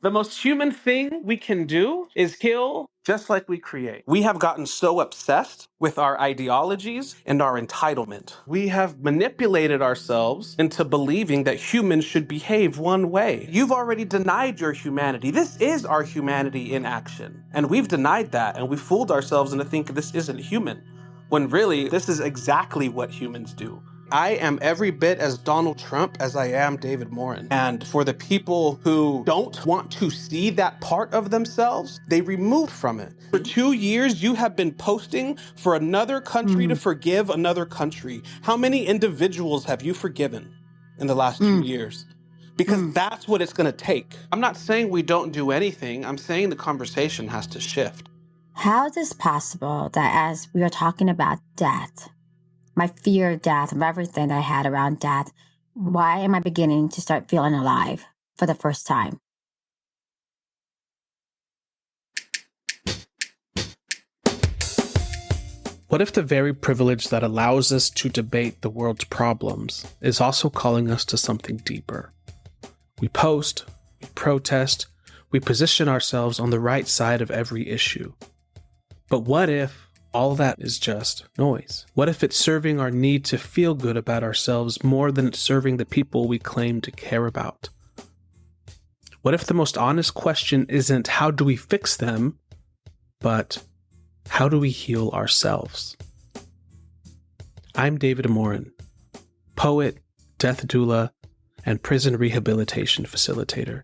The most human thing we can do is kill just like we create. We have gotten so obsessed with our ideologies and our entitlement. We have manipulated ourselves into believing that humans should behave one way. You've already denied your humanity. This is our humanity in action. And we've denied that, and we fooled ourselves into thinking this isn't human, when really this is exactly what humans do. I am every bit as Donald Trump as I am David Morin. And for the people who don't want to see that part of themselves, they remove from it. For 2 years, you have been posting for another country to forgive another country. How many individuals have you forgiven in the last 2 years? Because that's what it's gonna take. I'm not saying we don't do anything. I'm saying the conversation has to shift. How is it possible that as we are talking about death, my fear of death, of everything that I had around death, why am I beginning to start feeling alive for the first time? What if the very privilege that allows us to debate the world's problems is also calling us to something deeper? We post, we protest, we position ourselves on the right side of every issue. But what if all that is just noise? What if it's serving our need to feel good about ourselves more than it's serving the people we claim to care about? What if the most honest question isn't how do we fix them, but how do we heal ourselves? I'm David Morin, poet, death doula, and prison rehabilitation facilitator.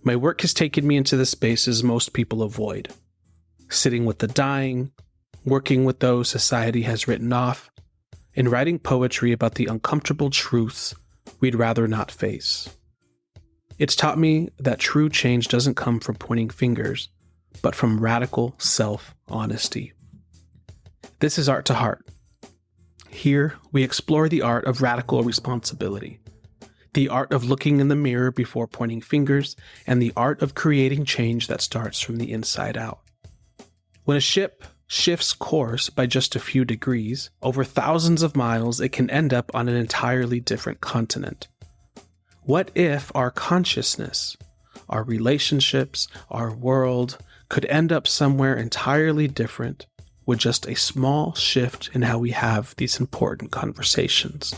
My work has taken me into the spaces most people avoid: sitting with the dying, working with those society has written off, and writing poetry about the uncomfortable truths we'd rather not face. It's taught me that true change doesn't come from pointing fingers, but from radical self-honesty. This is Art to Heart. Here, we explore the art of radical responsibility, the art of looking in the mirror before pointing fingers, and the art of creating change that starts from the inside out. When a ship shifts course by just a few degrees, over thousands of miles, it can end up on an entirely different continent. What if our consciousness, our relationships, our world could end up somewhere entirely different with just a small shift in how we have these important conversations?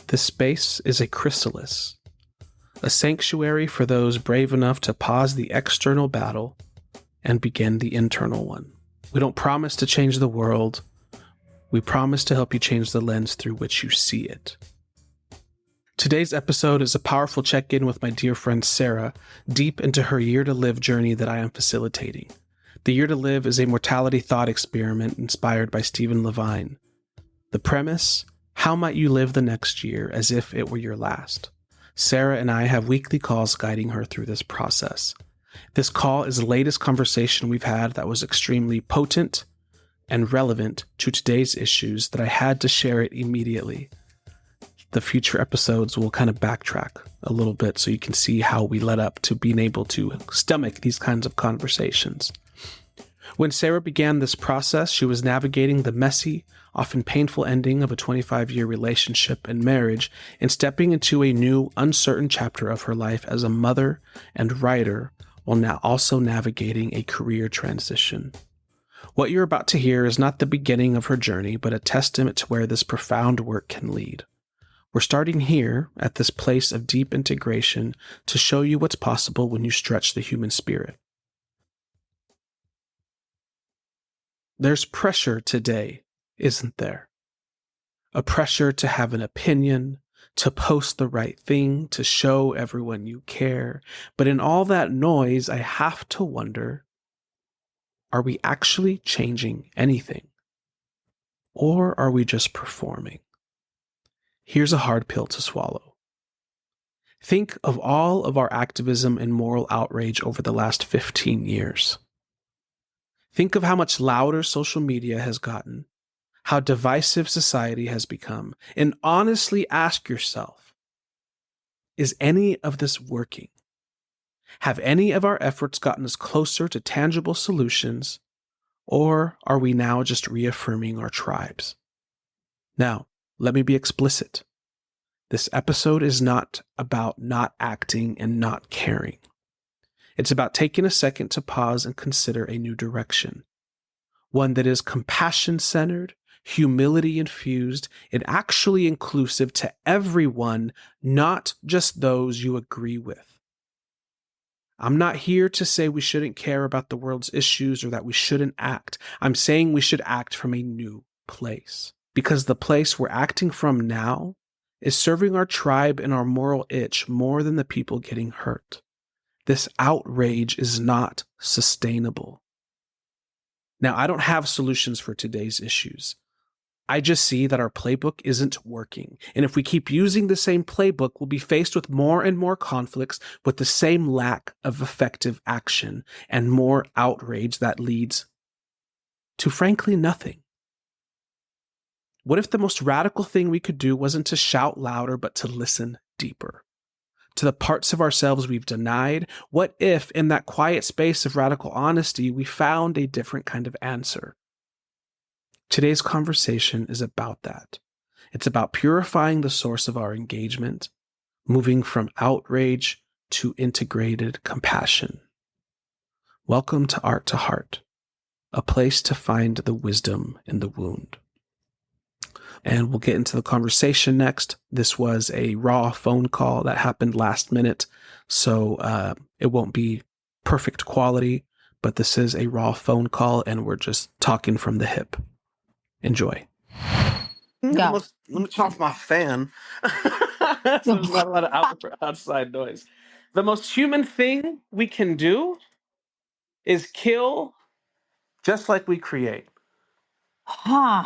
This space is a chrysalis, a sanctuary for those brave enough to pause the external battle and begin the internal one. We don't promise to change the world. We promise to help you change the lens through which you see it. Today's episode is a powerful check-in with my dear friend Sarah, deep into her Year to Live journey that I am facilitating. The Year to Live is a mortality thought experiment inspired by Stephen Levine. The premise: how might you live the next year as if it were your last? Sarah and I have weekly calls guiding her through this process. This call is the latest conversation we've had that was extremely potent and relevant to today's issues that I had to share it immediately. The future episodes will kind of backtrack a little bit so you can see how we led up to being able to stomach these kinds of conversations. When Sarah began this process, she was navigating the messy, often painful ending of a 25-year relationship and marriage and stepping into a new, uncertain chapter of her life as a mother and writer, while now also navigating a career transition. What you're about to hear is not the beginning of her journey, but a testament to where this profound work can lead. We're starting here at this place of deep integration to show you what's possible when you stretch the human spirit. There's pressure today, isn't there? A pressure to have an opinion, to post the right thing, to show everyone you care. But in all that noise, I have to wonder, are we actually changing anything? Or are we just performing? Here's a hard pill to swallow. Think of all of our activism and moral outrage over the last 15 years. Think of how much louder social media has gotten, how divisive society has become, and honestly ask yourself, is any of this working? Have any of our efforts gotten us closer to tangible solutions, or are we now just reaffirming our tribes? Now, let me be explicit. This episode is not about not acting and not caring. It's about taking a second to pause and consider a new direction, one that is compassion-centered, humility-infused, and actually inclusive to everyone, not just those you agree with. I'm not here to say we shouldn't care about the world's issues or that we shouldn't act. I'm saying we should act from a new place. Because the place we're acting from now is serving our tribe and our moral itch more than the people getting hurt. This outrage is not sustainable. Now, I don't have solutions for today's issues. I just see that our playbook isn't working. And if we keep using the same playbook, we'll be faced with more and more conflicts with the same lack of effective action and more outrage that leads to, frankly, nothing. What if the most radical thing we could do wasn't to shout louder, but to listen deeper? To the parts of ourselves we've denied? What if, in that quiet space of radical honesty, we found a different kind of answer? Today's conversation is about that. It's about purifying the source of our engagement, moving from outrage to integrated compassion. Welcome to Art to Heart, a place to find the wisdom in the wound. And we'll get into the conversation next. This was a raw phone call that happened last minute, so it won't be perfect quality, but this is a raw phone call, and we're just talking from the hip. Enjoy. Go. Let me turn off my fan. So there's not a lot of outside noise. The most human thing we can do is kill just like we create. Huh.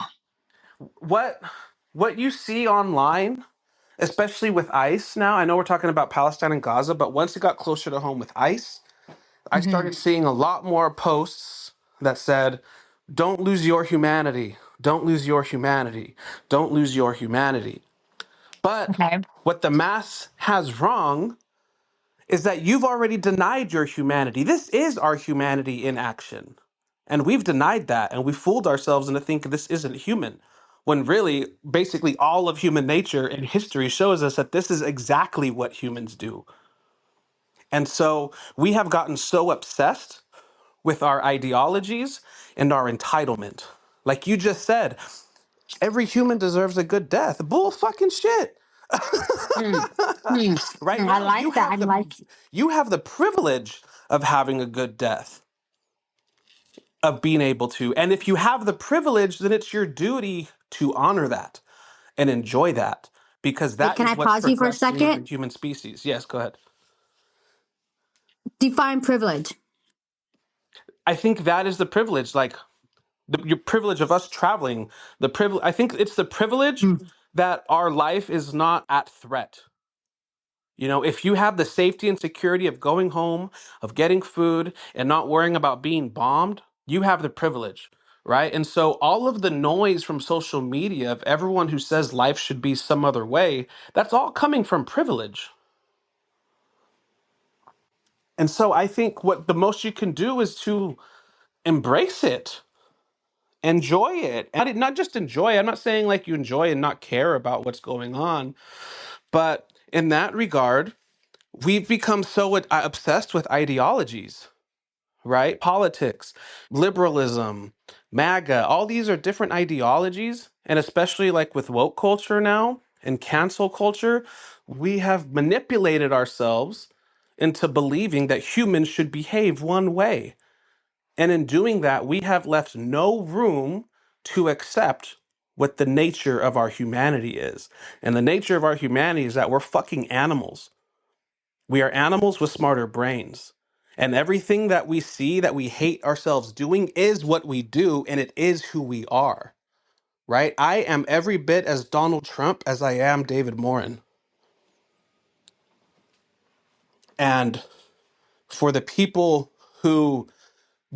What you see online, especially with ICE now, I know we're talking about Palestine and Gaza, but once it got closer to home with ICE, I started seeing a lot more posts that said, don't lose your humanity. Don't lose your humanity. Don't lose your humanity. But Okay. what the mass has wrong is that you've already denied your humanity. This is our humanity in action. And we've denied that, and we fooled ourselves into thinking this isn't human. When really, basically all of human nature and history shows us that this is exactly what humans do. And so we have gotten so obsessed with our ideologies and our entitlement. Like you just said, every human deserves a good death. Bull fucking shit. Right I now, like that. I like. you have the privilege of having a good death, of being able to. And if you have the privilege, then it's your duty to honor that and enjoy that, because Wait, that can is I what's pause you for a progressing the second? human species. Yes, go ahead. Define privilege. I think that is the privilege, like your privilege of us traveling. The privilege. I think it's the privilege that our life is not at threat. You know, if you have the safety and security of going home, of getting food, and not worrying about being bombed, you have the privilege, right? And so all of the noise from social media of everyone who says life should be some other way, that's all coming from privilege. And so I think what the most you can do is to embrace it, enjoy it. And not just enjoy, I'm not saying like you enjoy and not care about what's going on, but in that regard, we've become so obsessed with ideologies, right? Politics, liberalism, MAGA, all these are different ideologies. And especially like with woke culture now and cancel culture, we have manipulated ourselves into believing that humans should behave one way. And in doing that, we have left no room to accept what the nature of our humanity is. And the nature of our humanity is that we're fucking animals. We are animals with smarter brains. And everything that we see that we hate ourselves doing is what we do, and it is who we are, right? I am every bit as Donald Trump as I am David Morin. And for the people who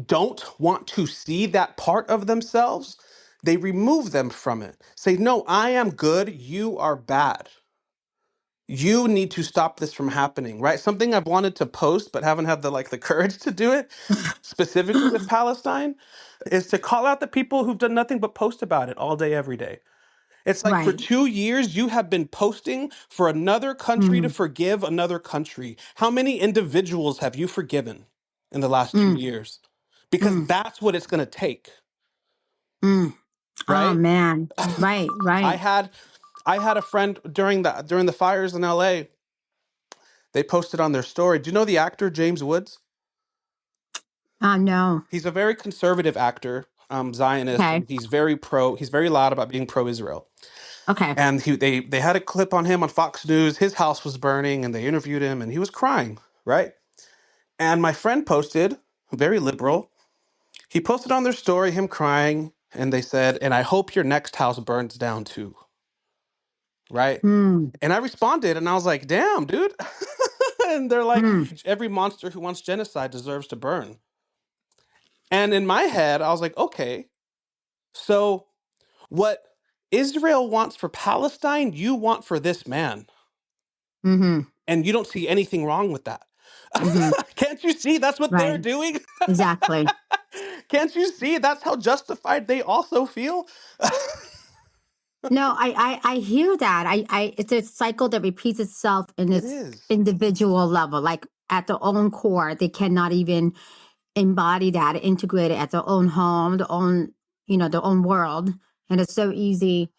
don't want to see that part of themselves, they remove them from it. Say, no, I am good, you are bad. You need to stop this from happening, right? Something I've wanted to post but haven't had the courage to do it, specifically with Palestine, is to call out the people who've done nothing but post about it all day, every day. It's like for Right. 2 years, you have been posting for another country to forgive another country. How many individuals have you forgiven? in the last 2 years, because Mm, that's what it's going to take, mm. Oh right? man. Right, I right. had I had a friend during the fires in LA. They posted on their story. Do you know the actor James Woods? Oh no. He's a very conservative actor, Zionist, Okay. and he's very loud about being pro-Israel. Okay. And they had a clip on him on Fox News. His house was burning, and they interviewed him, and he was crying, right? And my friend posted, very liberal. He posted on their story him crying, and they said, "And I hope your next house burns down too," right? Mm, And I responded, and I was like, "Damn, dude." And they're like, mm, "Every monster who wants genocide deserves to burn." And in my head, I was like, "Okay, so what Israel wants for Palestine, you want for this man." mm-hmm. And you don't see anything wrong with that. Mm-hmm. Can't you see that's what they're Right. doing? Exactly. Can't you see that's how justified they also feel? No, I hear that. It's a cycle that repeats itself in It its is. individual level. Like at their own core, they cannot even embody that, integrate it at their own home, their own, their own world. And it's so easy.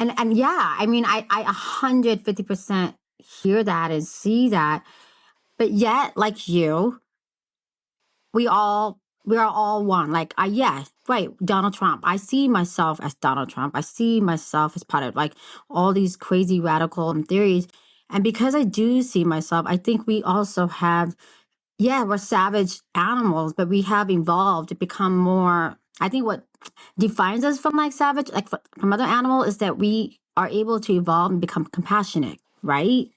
And yeah, I mean, I 150% hear that and see that. But yet, like you, we are all one. Like yeah, right, Donald Trump. I see myself as Donald Trump. I see myself as part of like all these crazy radical theories. And because I do see myself, I think we also have, yeah, we're savage animals, but we have evolved to become more. I think what defines us from like savage, like from other animal, is that we are able to evolve and become compassionate, right?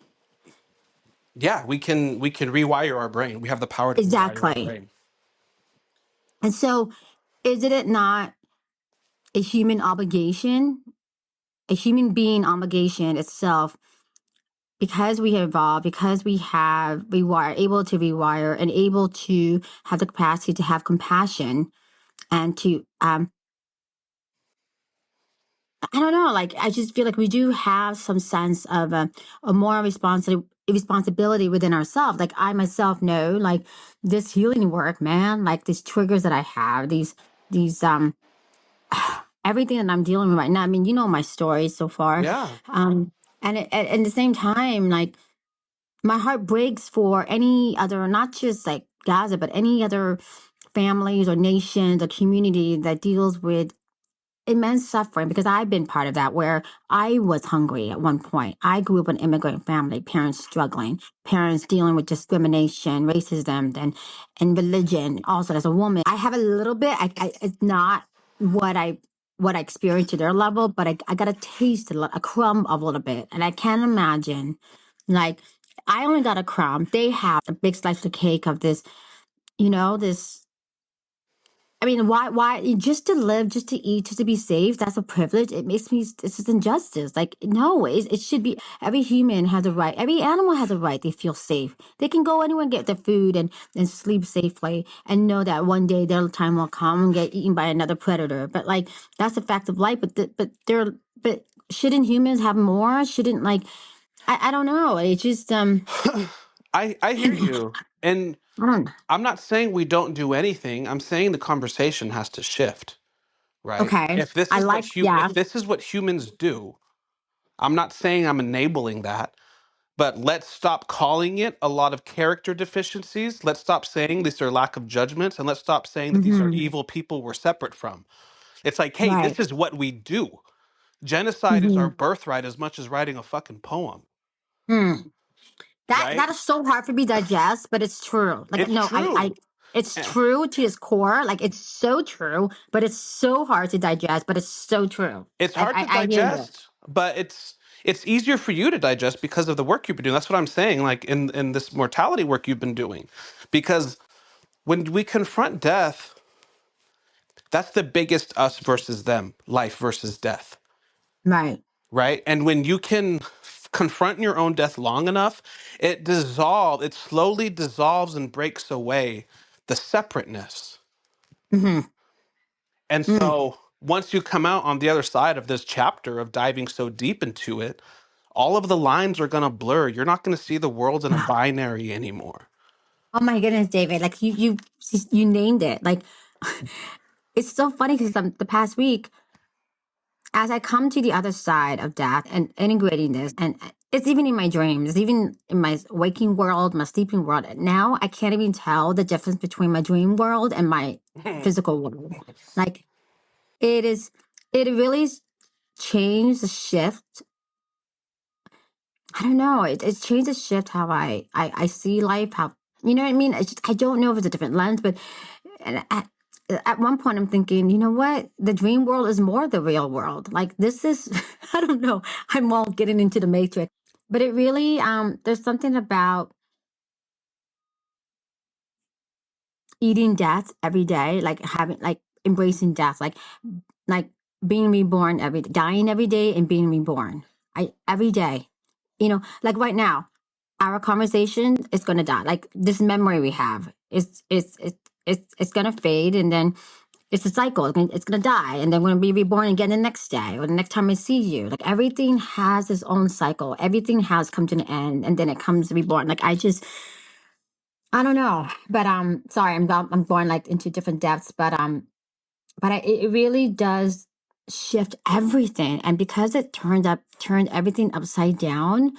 Yeah, we can rewire our brain. We have the power to rewire our Exactly. brain. And so, isn't it not a human obligation, a human being obligation itself, because we have evolved, because we are able to rewire and able to have the capacity to have compassion and to I don't know, like I just feel like we do have some sense of a more responsibility within ourselves. Like I myself know, like this healing work, man, like these triggers that I have, these everything that I'm dealing with right now. I mean, you know my story so far, Yeah. and at the same time, like my heart breaks for any other, not just like Gaza, but any other families or nations or community that deals with immense suffering, because I've been part of that, where I was hungry at one point. I grew up in an immigrant family, parents struggling, parents dealing with discrimination, racism, and religion. Also, as a woman, I have a little bit. It's not what I experienced to their level, but I got a taste, a crumb of a little bit, and I can't imagine, like. I only got a crumb. They have a big slice of cake of this, this. I mean, why, just to live, just to eat, just to be safe, that's a privilege. It makes me, it's just injustice. Like, no, it should be, every human has a right, every animal has a right. They feel safe. They can go anywhere and get their food and sleep safely and know that one day their time will come and get eaten by another predator. But like, that's a fact of life. But shouldn't humans have more? Shouldn't like, I don't know. It's just, I hear you. And I don't know. I'm not saying we don't do anything. I'm saying the conversation has to shift, right? Okay. I like, yeah. If this is what humans do, I'm not saying I'm enabling that. But let's stop calling it a lot of character deficiencies. Let's stop saying these are lack of judgments, and let's stop saying that these are Mm-hmm. evil people we're separate from. It's like, hey, Right. this is what we do. Genocide is our Mm-hmm. birthright as much as writing a fucking poem, Hmm. That right? is so hard for me to digest, but it's true. Like It's no, I true. it's Eh, true to its core. Like it's so true, but it's so hard to digest, but it's so true. It's Like hard to I hear you. digest, but it's easier for you to digest because of the work you've been doing. That's what I'm saying, like in this mortality work you've been doing. Because when we confront death, that's the biggest us versus them, life versus death. Right. Right? And when you can confront your own death long enough, it slowly dissolves and breaks away the separateness. Mm-hmm. And Mm. so once you come out on the other side of this chapter of diving so deep into it, all of the lines are going to blur. You're not going to see the world in a binary anymore. Oh my goodness, David! Like you named it. Like it's so funny because the past week, as I come to the other side of death and integrating this, and it's even in my dreams, even in my waking world, my sleeping world. Now I can't even tell the difference between my dream world and my physical world. Like it is, it really changed the shift. I don't know. It's changed the shift how I see life. How you know what I mean? I don't know if it's a different lens, but and at one point I'm thinking, you know what? The dream world is more the real world. Like this is, I don't know. I'm all getting into the matrix, but it really, there's something about eating death every day, like having, like embracing death, like being reborn dying every day and being reborn. Every day, you know, like right now, our conversation is gonna die. Like this memory we have, it's gonna fade, and then it's a cycle. It's gonna die, and then we're gonna be reborn again the next day or the next time I see you. Like everything has its own cycle. Everything has come to an end, and then it comes reborn. Like I don't know, but sorry, I'm going like into different depths, but it really does shift everything, and because it turned everything upside down,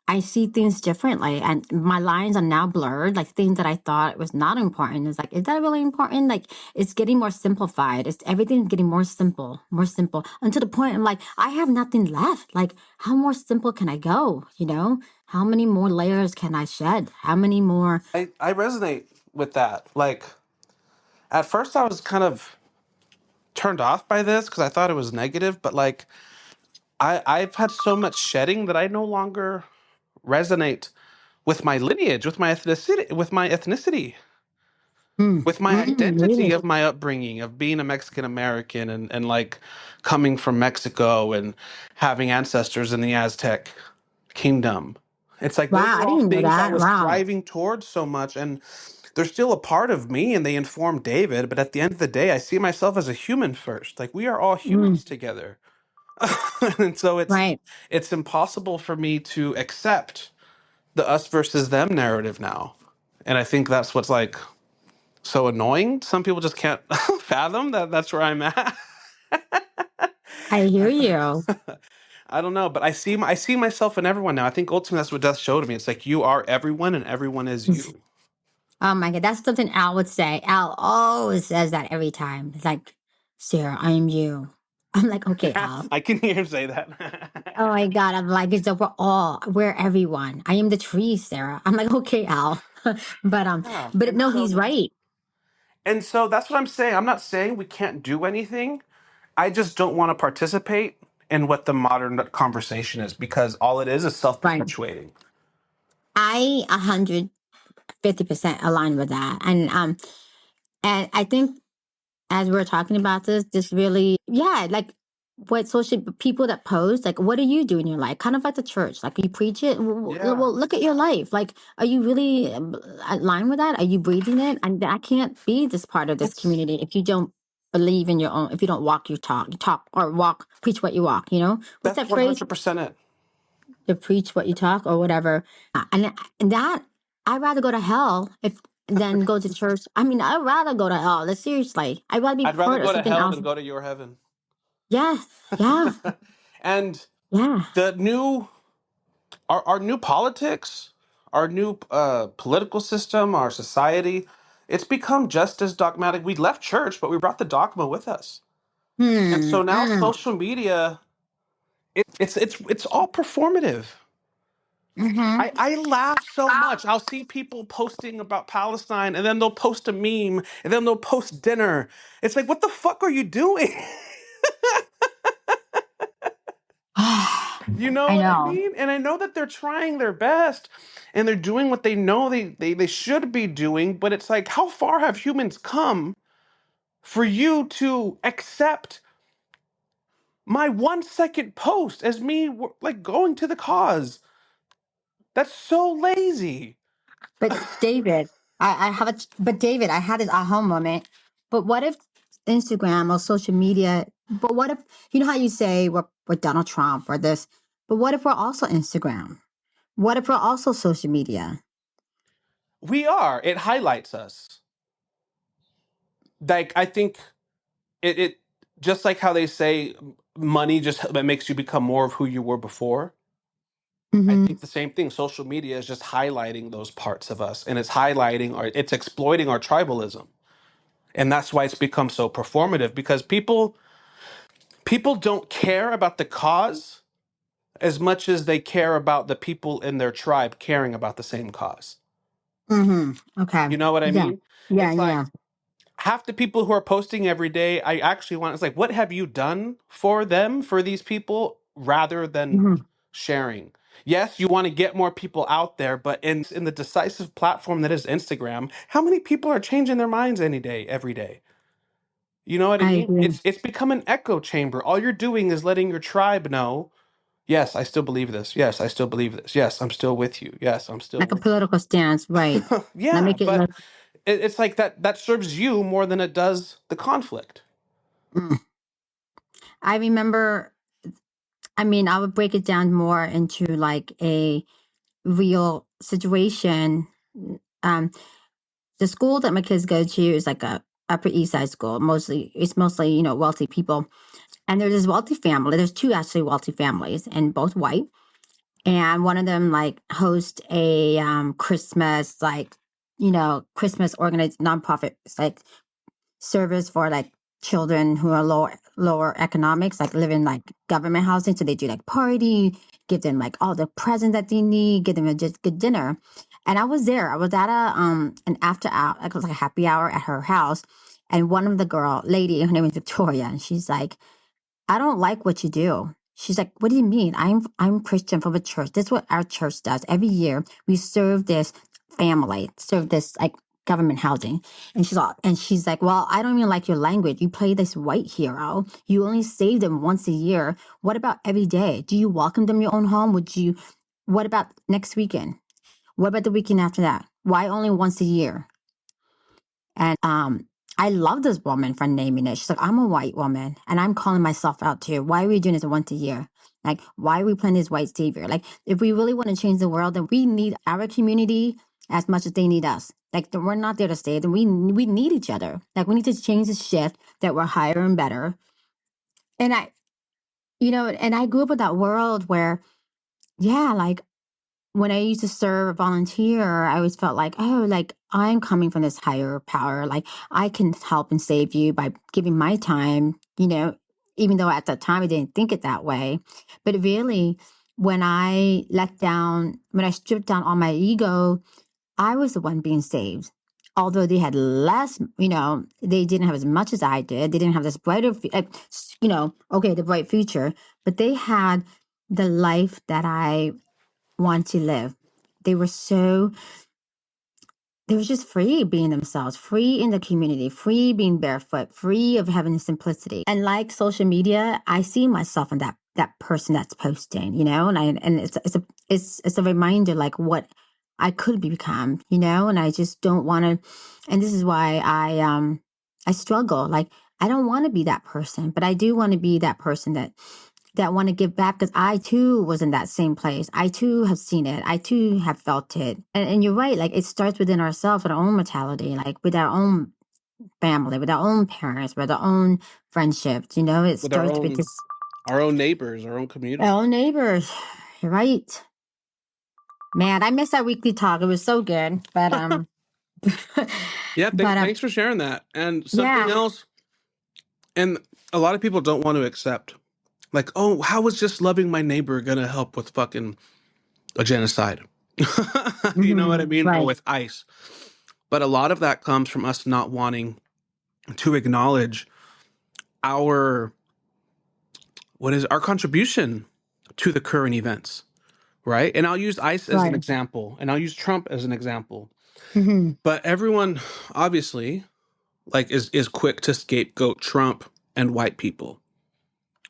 I see things differently, and my lines are now blurred. Like things that I thought was not important is like, is that really important? Like it's getting more simplified. It's everything's getting more simple, until the point I'm like, I have nothing left. Like, how more simple can I go? You know, how many more layers can I shed? How many more? I resonate with that. Like, at first I was kind of turned off by this because I thought it was negative, but like, I've had so much shedding that I no longer resonate with my lineage, with my identity Really? of my upbringing, of being a Mexican American and like coming from Mexico and having ancestors in the Aztec kingdom. It's like those Wow, are I all didn't know things I that. was Wow. striving towards so much, and they're still a part of me and they inform David, but at the end of the day I see myself as a human first. Like we are all Mm, humans together. And so right. it's impossible for me to accept the us versus them narrative now. And I think that's what's like so annoying. Some people just can't fathom that that's where I'm at. I hear you. I don't know, but I see myself in everyone now. I think ultimately that's what death showed me. It's like you are everyone and everyone is you. Oh my God, that's something Al would say. Al always says that every time. It's like, Sarah, I am you. I'm like, okay, Al. I can hear him say Oh that. my God, I'm like, it's we're everyone. I am the tree, Sarah. I'm like, okay, Al. but Yeah. but no, he's right. And so that's what I'm saying. I'm not saying we can't do anything. I just don't want to participate in what the modern conversation is because all it is Right. self-perpetuating. I 150% align with that. And I think as we're talking about this really, yeah, like what social people that post, like, what do you do in your life? Kind of like the church, like you preach it. Yeah. Well, look at your life. Like, are you really aligned with that? Are you breathing it? And I can't be this part of this It's community if you don't believe in your own, if you don't walk your talk, you talk or walk, preach what you walk, you know? What's That's that phrase? 100% it. To preach what you talk or whatever. And that, I'd rather go to hell if than go to church. I mean, I'd rather go to hell. Like, seriously. I'd rather be I'd rather part of go to something hell else. than go to your heaven. Yeah, yeah, And yeah. the new our new politics, our new political system, our society, it's become just as dogmatic. We left church, but we brought the dogma with us. And so now Mm. social media, it's all performative. Mm-hmm. I laugh so much. I'll see people posting about Palestine and then they'll post a meme and then they'll post dinner. It's like, what the fuck are you doing? You know I what I know. mean? And I know that they're trying their best and they're doing what they know they should be doing, but it's like, how far have humans come for you to accept my 1 second post as me like going to the cause? That's so lazy. But David, I have a, but David, I had this aha moment. But what if Instagram or social media, but what if, you know how you say we're Donald Trump or this, but what if we're also Instagram? What if we're also social media? We are. It highlights us. Like, I think it just like how they say money just makes you become more of who you were before. I Mm-hmm. think the same thing. Social media is just highlighting those parts of us, and it's exploiting our tribalism. And that's why it's become so performative, because people don't care about the cause as much as they care about the people in their tribe caring about the same cause. Mm-hmm. Okay. You know what I Yeah. mean? Yeah. It's like Yeah. half the people who are posting every day, I actually want, it's like, what have you done for them, for these people, rather than Mm-hmm. sharing? Yes, you want to get more people out there, but in the decisive platform that is Instagram, how many people are changing their minds any day, every day? You know what I I mean? agree. It's become an echo chamber. All you're doing is letting your tribe know, yes, I still believe this. Yes, I still believe this. Yes, I'm still with you. Yes, I'm still Like a with you. political stance, right? Now Yeah, make it but look. it's like that serves you more than it does the conflict. Mm. I remember. I mean, I would break it down more into like a real situation. Um, the school that my kids go to is like a Upper East Side school. It's mostly wealthy people. And there's this wealthy family. There's two actually wealthy families, and both white. And one of them like host a Christmas Christmas organized nonprofit. It's like service for like children who are lower economics, like live in like government housing. So they do like party, give them like all the presents that they need, give them a just good dinner. And I was there. I was at an after hour, like it was like a happy hour at her house. And one of the lady, her name is Victoria, and she's like, I don't like what you do. She's like, what do you mean? I'm Christian from a church. This is what our church does. Every year we serve this family, serve this like government housing. And she's like, well, I don't even like your language. You play this white hero. You only save them once a year. What about every day? Do you welcome them in your own home? What about next weekend? What about the weekend after that? Why only once a year? And I love this woman for naming it. She's like, I'm a white woman and I'm calling myself out too. Why are we doing this once a year? Like, why are we playing this white savior? Like, if we really want to change the world, then we need our community as much as they need us. Like, we're not there to stay. Then we need each other. Like, we need to change the shift that we're higher and better. And I grew up in that world where, yeah, like when I used to serve or volunteer, I always felt like, oh, like I'm coming from this higher power. Like I can help and save you by giving my time, even though at that time I didn't think it that way. But really, when I stripped down all my ego, I was the one being saved. Although they had less, they didn't have as much as I did. They didn't have this brighter, the bright future, but they had the life that I want to live. They were they were just free being themselves, free in the community, free being barefoot, free of having simplicity. And like social media, I see myself in that person that's posting, and it's a reminder like what I could become, and I just don't want to. And this is why I struggle. Like I don't want to be that person, but I do want to be that person that want to give back because I too was in that same place. I too have seen it. I too have felt it. And you're right. Like it starts within ourselves, with our own mortality, like with our own family, with our own parents, with our own friendships. It With our starts with own this neighbors, our own our community. own neighbors. You're right. Man, I miss our weekly talk. It was so good. But Yeah, but thanks for sharing that. And something yeah. else, and a lot of people don't want to accept, like, oh, how is just loving my neighbor gonna help with fucking a genocide? You know what I mean? Or Right. with ICE. But a lot of that comes from us not wanting to acknowledge our our contribution to the current events, right? And I'll use ICE as an Right. example, and I'll use Trump as an example. Mm-hmm. But everyone obviously like is quick to scapegoat Trump and white people,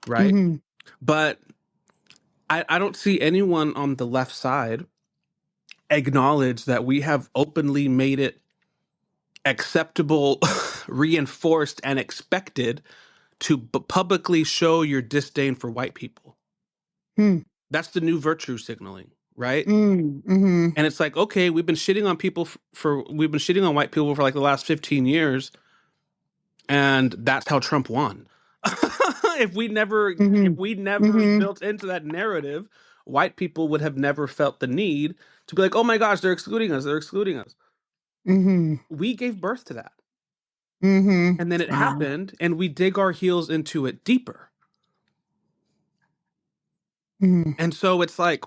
right? Mm-hmm. But I don't see anyone on the left side acknowledge that we have openly made it acceptable, reinforced, and expected to publicly show your disdain for white people. Hmm. That's the new virtue signaling, right? Mm-hmm. And it's like, okay, we've been shitting on people we've been shitting on white people for like the last 15 years, and that's how Trump won. if we never Mm-hmm. if we never Mm-hmm. built into that narrative, white people would have never felt the need to be like, oh my gosh, they're excluding us, they're excluding us. Mm-hmm. We gave birth to that. Mm-hmm. And then it Wow. happened, and we dig our heels into it deeper. Mm-hmm. And so it's like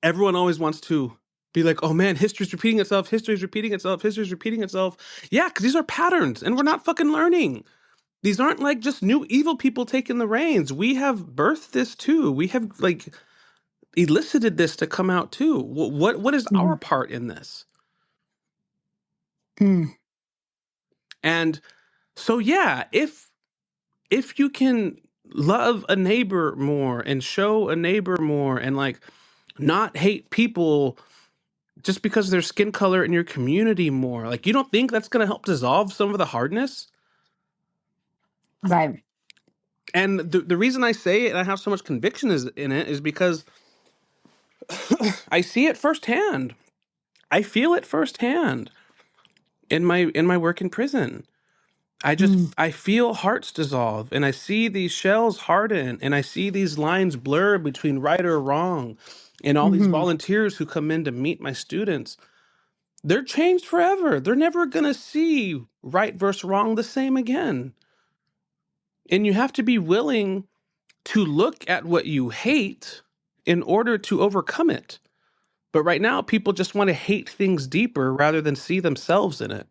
everyone always wants to be like, oh man, history's repeating itself, history's repeating itself, history's repeating itself. Yeah, because these are patterns, and we're not fucking learning. These aren't like just new evil people taking the reins. We have birthed this too. We have like elicited this to come out too. What is our part in this? Mm-hmm. And so yeah, if you can love a neighbor more and show a neighbor more and like not hate people just because of their skin color in your community more, like you don't think that's going to help dissolve some of the hardness? Right. And the reason I say it and I have so much conviction in it is because I see it firsthand. I feel it firsthand in my work in prison. Mm-hmm. I feel hearts dissolve, and I see these shells harden, and I see these lines blur between right or wrong. And all these Mm-hmm. volunteers who come in to meet my students, they're changed forever. They're never going to see right versus wrong the same again. And you have to be willing to look at what you hate in order to overcome it. But right now, people just want to hate things deeper rather than see themselves in it.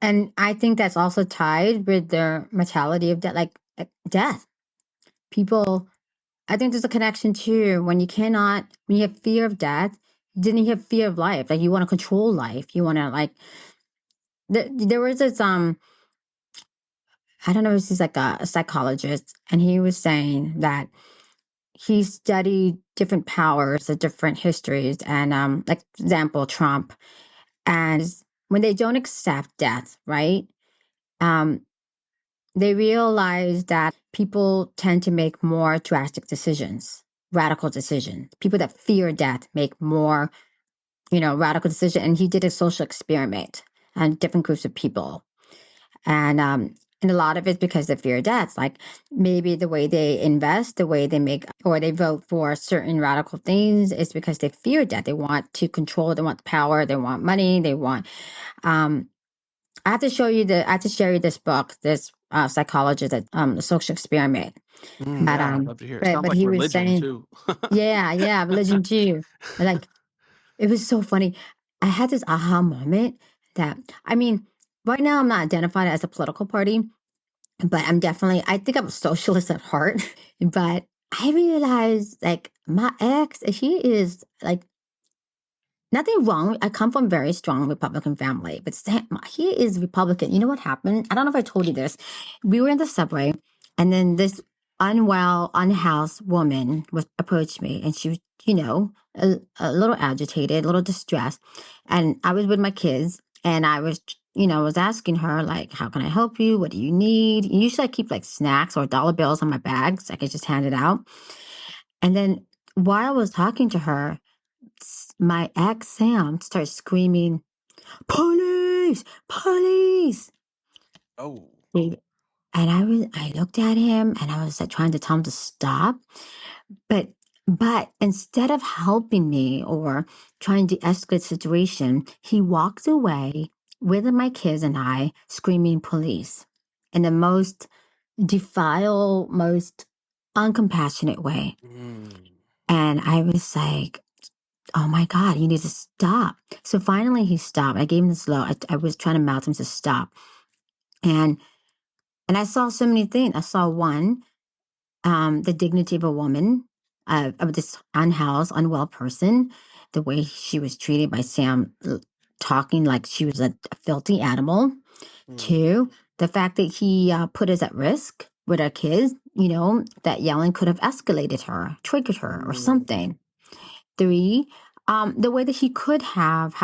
And I think that's also tied with the mortality of death, like death. People, I think there's a connection too. When you have fear of death, then you have fear of life. Like you want to control life. You want to like, there was this, I don't know, this is like a psychologist, and he was saying that he studied different powers, the different histories, and like for example, Trump. And when they don't accept death, right? Um, they realize that people tend to make more drastic decisions, radical decisions. People that fear death make more, radical decisions. And he did a social experiment on different groups of people. And a lot of it's because they fear death. Like maybe the way they invest, the way they make, or they vote for certain radical things is because they fear death. They want to control, they want power, they want money, they want, I have to share you this book, this psychologist that the social experiment. But Yeah, I'd love to hear it. but Sounds but like he was religion saying, too. yeah, religion too. Like it was so funny. I had this aha moment that I mean, right now I'm not identified as a political party, but I think I'm a socialist at heart. But I realized like my ex, he is like nothing wrong. I come from a very strong Republican family, but he is Republican. You know what happened? I don't know if I told you this. We were in the subway, and then this unhoused woman approached me, and she was, a little agitated, a little distressed. And I was with my kids, and I was, was asking her like, "How can I help you? What do you need?" And usually, I keep like snacks or dollar bills in my bag so I could just hand it out. And then while I was talking to her, my ex Sam starts screaming, "Police! Police!" Oh. And I looked at him and I was like trying to tell him to stop. But instead of helping me or trying to escalate the situation, he walked away with my kids and I screaming police in the most defile, most uncompassionate way. Mm. And I was like, oh my God, you need to stop. So finally he stopped. I gave him the slow. I was trying to mouth him to stop. And I saw so many things. I saw one, the dignity of a woman, of this unhoused, unwell person, the way she was treated by Sam, talking like she was a filthy animal. Mm. Two, the fact that he put us at risk with our kids, that yelling could have escalated her, triggered her, or Mm. something. Three, the way that he could have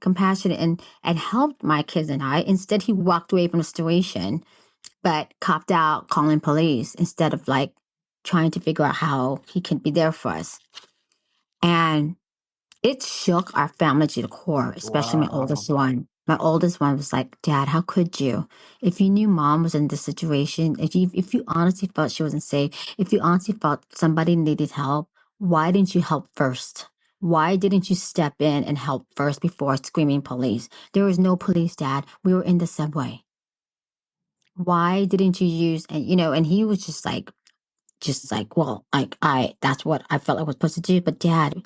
compassion and helped my kids and I. Instead, he walked away from the situation, but copped out calling police instead of like trying to figure out how he can be there for us. And it shook our family to the core, especially my Wow. oldest one. My oldest one was like, Dad, how could you? If you knew mom was in this situation, if you honestly felt she wasn't safe, if you honestly felt somebody needed help, why didn't you help first? Why didn't you step in and help first before screaming police? There was no police, Dad. We were in the subway. Why didn't you use, and and he was just like, well, that's what I felt I was supposed to do. But Dad,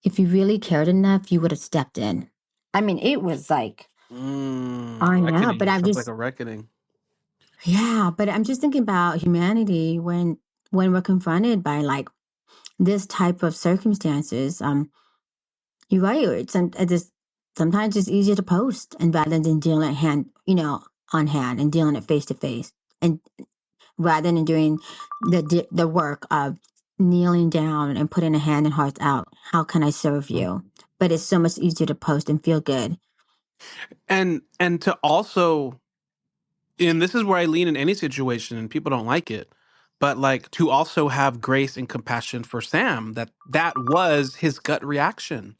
if you really cared enough, you would have stepped in. I mean, it was like, I know, but Reckoning. I'm Sounds like just, a reckoning. yeah, but I'm just thinking about humanity when we're confronted by like this type of circumstances. You're right. It's just sometimes it's easier to post and rather than dealing it on hand and dealing it face to face, and rather than doing the work of kneeling down and putting a hand and heart out. How can I serve you? But it's so much easier to post and feel good. And to also, and this is where I lean in any situation and people don't like it, but like to also have grace and compassion for Sam, that was his gut reaction.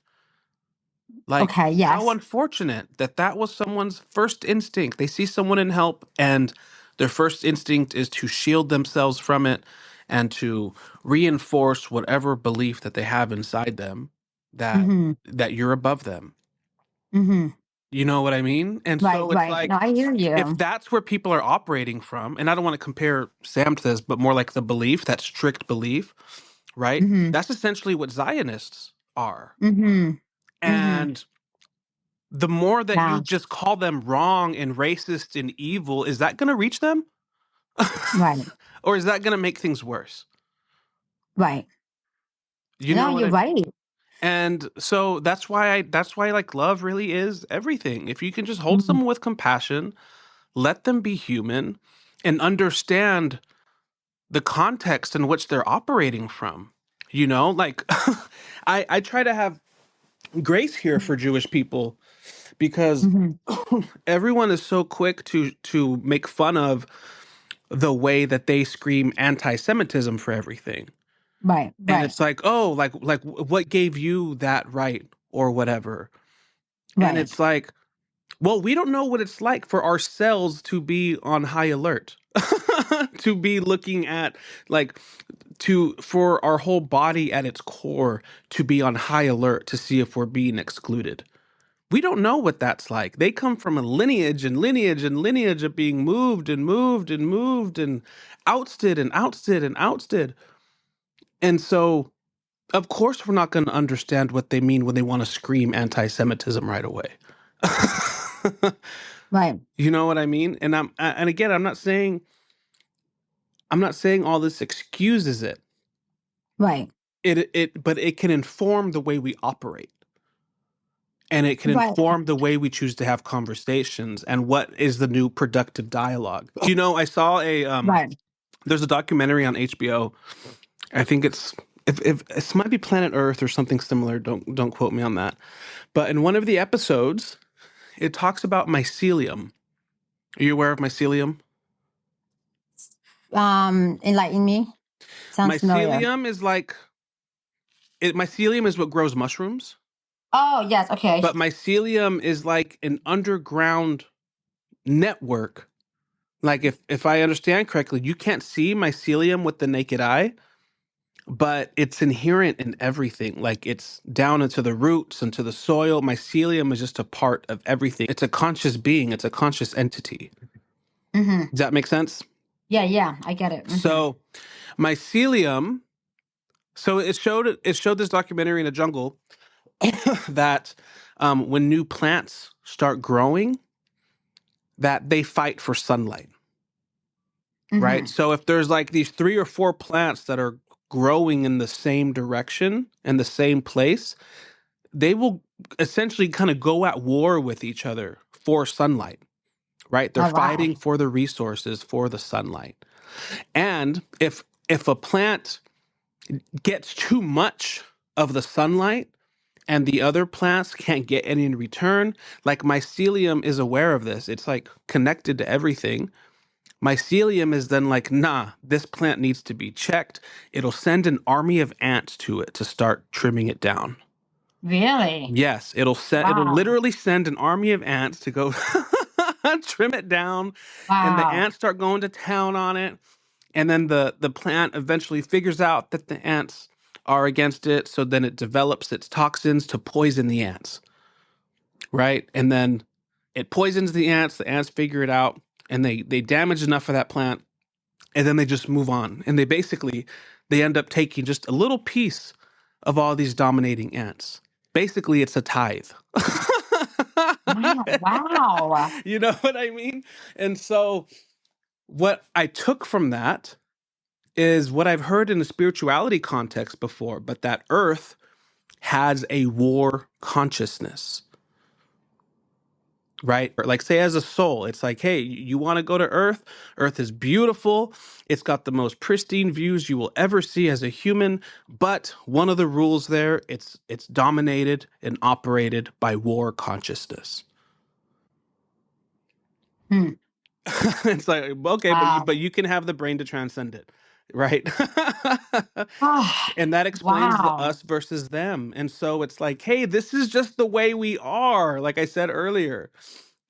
Like, Okay, how yes. unfortunate that that was someone's first instinct. They see someone in help, and their first instinct is to shield themselves from it and to reinforce whatever belief that they have inside them that Mm-hmm. that you're above them. Mm-hmm. You know what I mean? And Right, so it's right. No, like, I hear if you. that's where people are operating from, and I don't want to compare Sam to this, but more like the belief, that strict belief, right? Mm-hmm. That's essentially what Zionists are. Mm-hmm. Mm-hmm. And the more that you Yeah. just call them wrong and racist and evil, is that going to reach them? Right. Or is that going to make things worse? Right. You No, know what you're I right. And so that's why like love really is everything. If you can just hold Mm-hmm. someone with compassion, let them be human and understand the context in which they're operating from. Like I try to have grace here for Jewish people because Mm-hmm. everyone is so quick to make fun of the way that they scream anti-Semitism for everything. Right, And right, it's like, oh, what gave you that right or whatever. And right, it's like, well, we don't know what it's like for our cells to be on high alert, to be looking at like for our whole body at its core to be on high alert to see if we're being excluded. We don't know what that's like. They come from a lineage and lineage and lineage of being moved and moved and moved and ousted and ousted and ousted. And so, of course, we're not going to understand what they mean when they want to scream anti-Semitism right away. right, You know what I mean? And again, I'm not saying all this excuses it. right, But it can inform the way we operate. And it can right, inform the way we choose to have conversations and what is the new productive dialogue. I saw right. there's a documentary on HBO. I think it's if it might be Planet Earth or something similar. Don't quote me on that. But in one of the episodes, it talks about mycelium. Are you aware of mycelium? Enlighten me. Sounds familiar. Mycelium is mycelium is what grows mushrooms, Oh, yes. Okay. but mycelium is like an underground network. Like, if I understand correctly, you can't see mycelium with the naked eye, but it's inherent in everything. Like, it's down into the roots, into the soil. Mycelium is just a part of everything. It's a conscious being. It's a conscious entity. Mm-hmm. Does that make sense? Yeah, yeah. I get it. Mm-hmm. So mycelium. So it showed this documentary in a jungle that when new plants start growing, that they fight for sunlight. Mm-hmm. Right? So if there's like these 3 or 4 plants that are growing in the same direction and the same place, they will essentially kind of go at war with each other for sunlight, right? They're Oh, wow. fighting for the resources for the sunlight. And if a plant gets too much of the sunlight and the other plants can't get any in return, like mycelium is aware of this. It's like connected to everything. Mycelium is then like, nah, this plant needs to be checked. It'll send an army of ants to it to start trimming it down. Really? Yes, it'll Wow. literally send an army of ants to go trim it down, and the Wow. ants start going to town on it. And then the plant eventually figures out that the ants are against it, so then it develops its toxins to poison the ants, right? And then it poisons the ants figure it out, and they damage enough of that plant, and then they just move on. And they end up taking just a little piece of all these dominating ants. Basically, it's a tithe. Wow. Wow. You know what I mean? And so what I took from that is what I've heard in the spirituality context before, but that Earth has a war consciousness, right? Like, say, as a soul, it's like, hey, you want to go to Earth? Earth is beautiful. It's got the most pristine views you will ever see as a human. But one of the rules there, it's dominated and operated by war consciousness. Hmm. It's like, okay, Wow. but you can have the brain to transcend it, right? Ah, And that explains the wow. us versus them. And so it's like, hey, this is just the way we are. Like I said earlier,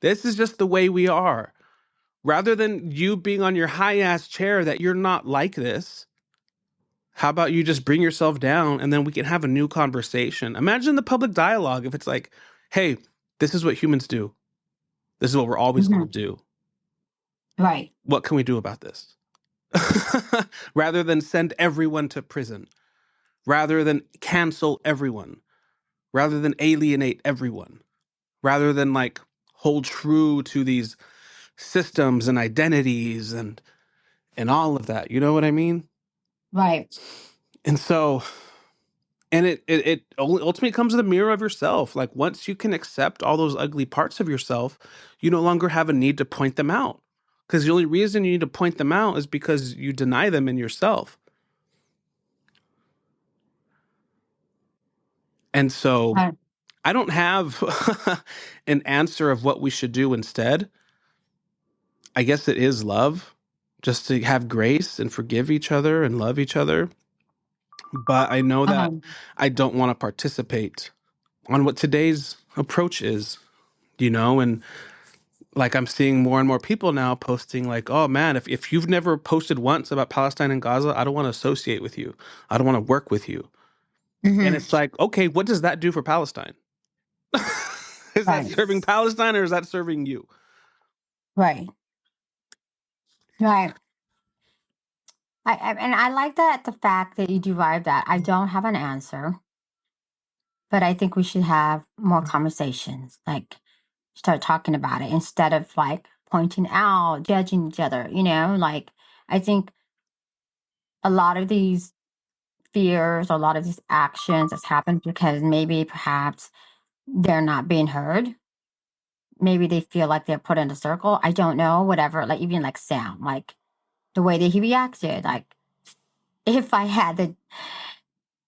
this is just the way we are. Rather than you being on your high ass chair that you're not like this, how about you just bring yourself down and then we can have a new conversation? Imagine the public dialogue if it's like, hey, this is what humans do. This is what we're always going Hmm. to do. Right. What can we do about this? Rather than send everyone to prison, rather than cancel everyone, rather than alienate everyone, rather than like hold true to these systems and identities and all of that. You know what I mean? Right. And so, and it ultimately comes to the mirror of yourself. Like, once you can accept all those ugly parts of yourself, you no longer have a need to point them out. Because the only reason you need to point them out is because you deny them in yourself. And so Right. I don't have an answer of what we should do instead. I guess it is love, just to have grace and forgive each other and love each other. But I know that I don't want to participate on what today's approach is, and like I'm seeing more and more people now posting like, oh man, if you've never posted once about Palestine and Gaza, I don't want to associate with you. I don't want to work with you. And Hmm. it's like, okay, what does that do for Palestine? Is that Right. serving Palestine or is that serving you? Right. Right. And I like that the fact that you derived that. I don't have an answer, but I think we should have more conversations. Like, start talking about it instead of like pointing out, judging each other. Like, I think a lot of these fears, a lot of these actions that's happened because maybe perhaps they're not being heard. Maybe they feel like they're put in a circle. I don't know, whatever. Like, even like Sam, like the way that he reacted. Like, if I had